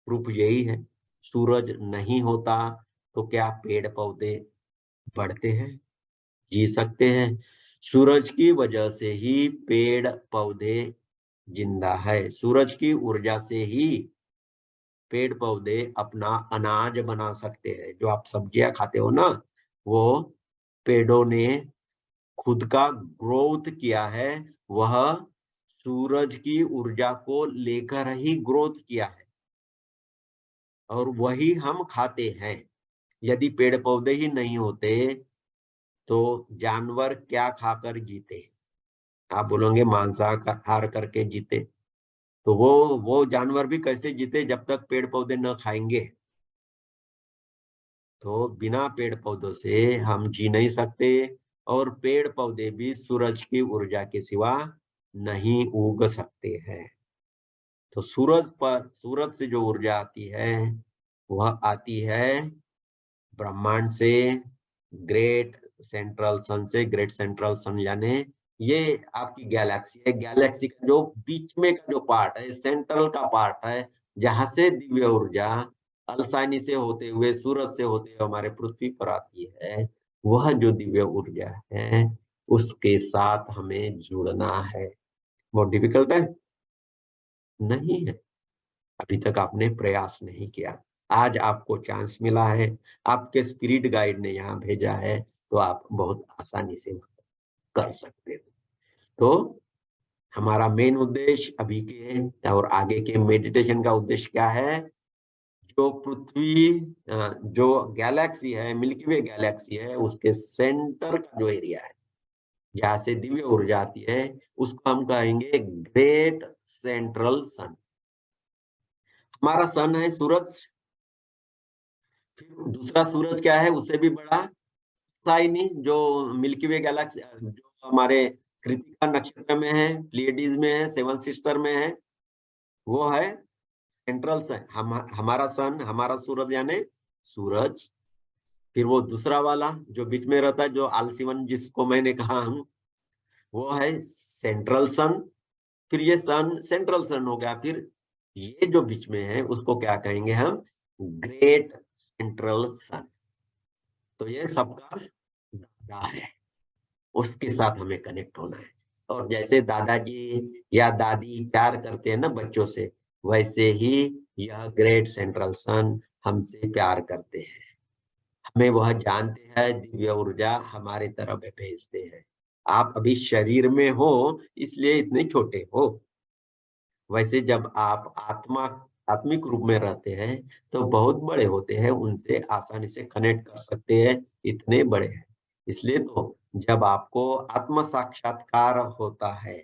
प्रूफ यही है, सूरज नहीं होता तो क्या पेड़ पौधे बढ़ते हैं, जी सकते हैं? सूरज की वजह से ही पेड़ पौधे जिंदा है। सूरज की ऊर्जा से ही पेड़ पौधे अपना अनाज बना सकते हैं। जो आप सब्जियां खाते हो ना, वो पेड़ों ने खुद का ग्रोथ किया है, वह सूरज की ऊर्जा को लेकर ही ग्रोथ किया है, और वही हम खाते हैं। यदि पेड़ पौधे ही नहीं होते तो जानवर क्या खाकर जीते? आप बोलोगे मांसाहार करके जीते, तो वो जानवर भी कैसे जीते जब तक पेड़ पौधे न खाएंगे? तो बिना पेड़ पौधों से हम जी नहीं सकते, और पेड़ पौधे भी सूरज की ऊर्जा के सिवा नहीं उग सकते हैं। तो सूरज से जो ऊर्जा आती है, वह आती है ब्रह्मांड से, ग्रेट सेंट्रल सन से। ग्रेट सेंट्रल सन यानी ये आपकी गैलेक्सी है। गैलेक्सी का जो बीच में का जो पार्ट है, सेंट्रल का पार्ट है, जहां से दिव्य ऊर्जा अलसानी से होते हुए, सूरज से होते हुए हमारे पृथ्वी पर आती है, वह जो दिव्य ऊर्जा है, उसके साथ हमें जुड़ना है। बहुत डिफिकल्ट है? नहीं है। अभी तक आपने प्रयास नहीं किया, आज आपको चांस मिला है, आपके स्पिरिट गाइड ने यहाँ भेजा है, तो आप बहुत आसानी से कर सकते हो। तो हमारा मेन उद्देश्य अभी के और आगे के मेडिटेशन का उद्देश्य क्या है? जो पृथ्वी, जो गैलेक्सी है, मिल्की वे गैलेक्सी है, उसके सेंटर का जो एरिया है, जहाँ से दिव्य ऊर्जा आती है, उसको हम कहेंगे ग्रेट सेंट्रल सन। हमारा सन है सूरज, फिर दूसरा सूरज क्या है उससे भी बड़ा, साइनी, जो मिल्की वे गैलेक्सी, जो हमारे कृतिका नक्षत्र में है, प्लेइडीज में है, सेवन सिस्टर में है, वो है सेंट्रल सन। हमारा सन, हमारा सूरज यानी सूरज। फिर वो दूसरा वाला जो बीच में रहता है, जो आलसीवन जिसको मैंने कहा हूं, वो है सेंट्रल सन। फिर ये सन सेंट्रल सन हो गया। फिर ये जो बीच में है उसको क्या कहेंगे हम? ग्रेट सेंट्रल सन। तो ये सबका दादा है, उसके साथ हमें कनेक्ट होना है। और जैसे दादाजी या दादी प्यार करते हैं ना बच्चों से, वैसे ही यह ग्रेट सेंट्रल सन हमसे प्यार करते हैं। हमें वह जानते हैं, दिव्य ऊर्जा हमारे तरफ भेजते हैं। आप अभी शरीर में हो इसलिए इतने छोटे हो, वैसे जब आप आत्मिक रूप में रहते हैं तो बहुत बड़े होते हैं, उनसे आसानी से कनेक्ट कर सकते हैं, इतने बड़े हैं। इसलिए तो जब आपको आत्म साक्षात्कार होता है,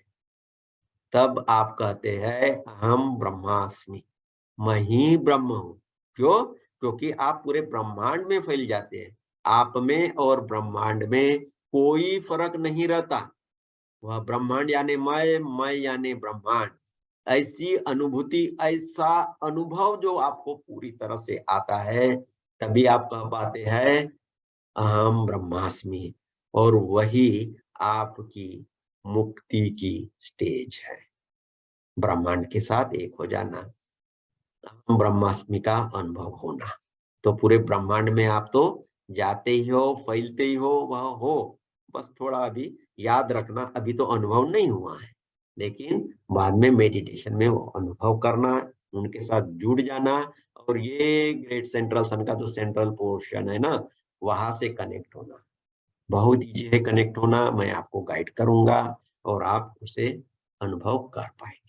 तब आप कहते हैं हम ब्रह्मास्मि, मैं ही ब्रह्म हूँ। क्यों? क्योंकि आप पूरे ब्रह्मांड में फैल जाते हैं। आप में और ब्रह्मांड में कोई फर्क नहीं रहता। वह ब्रह्मांड यानी मैं यानी ब्रह्मांड, ऐसी अनुभूति, ऐसा अनुभव जो आपको पूरी तरह से आता है, तभी आप कह पाते हैं अहम ब्रह्मास्मि। और वही आपकी मुक्ति की स्टेज है, ब्रह्मांड के साथ एक हो जाना, अहम ब्रह्मास्मि का अनुभव होना। तो पूरे ब्रह्मांड में आप तो जाते ही हो, फैलते ही हो, वह हो। बस थोड़ा अभी याद रखना, अभी तो अनुभव नहीं हुआ है, लेकिन बाद में मेडिटेशन में वो अनुभव करना, उनके साथ जुड़ जाना। और ये ग्रेट सेंट्रल सन का जो सेंट्रल पोर्शन है ना, वहां से कनेक्ट होना बहुत ईजी है। कनेक्ट होना मैं आपको गाइड करूंगा और आप उसे अनुभव कर पाएंगे।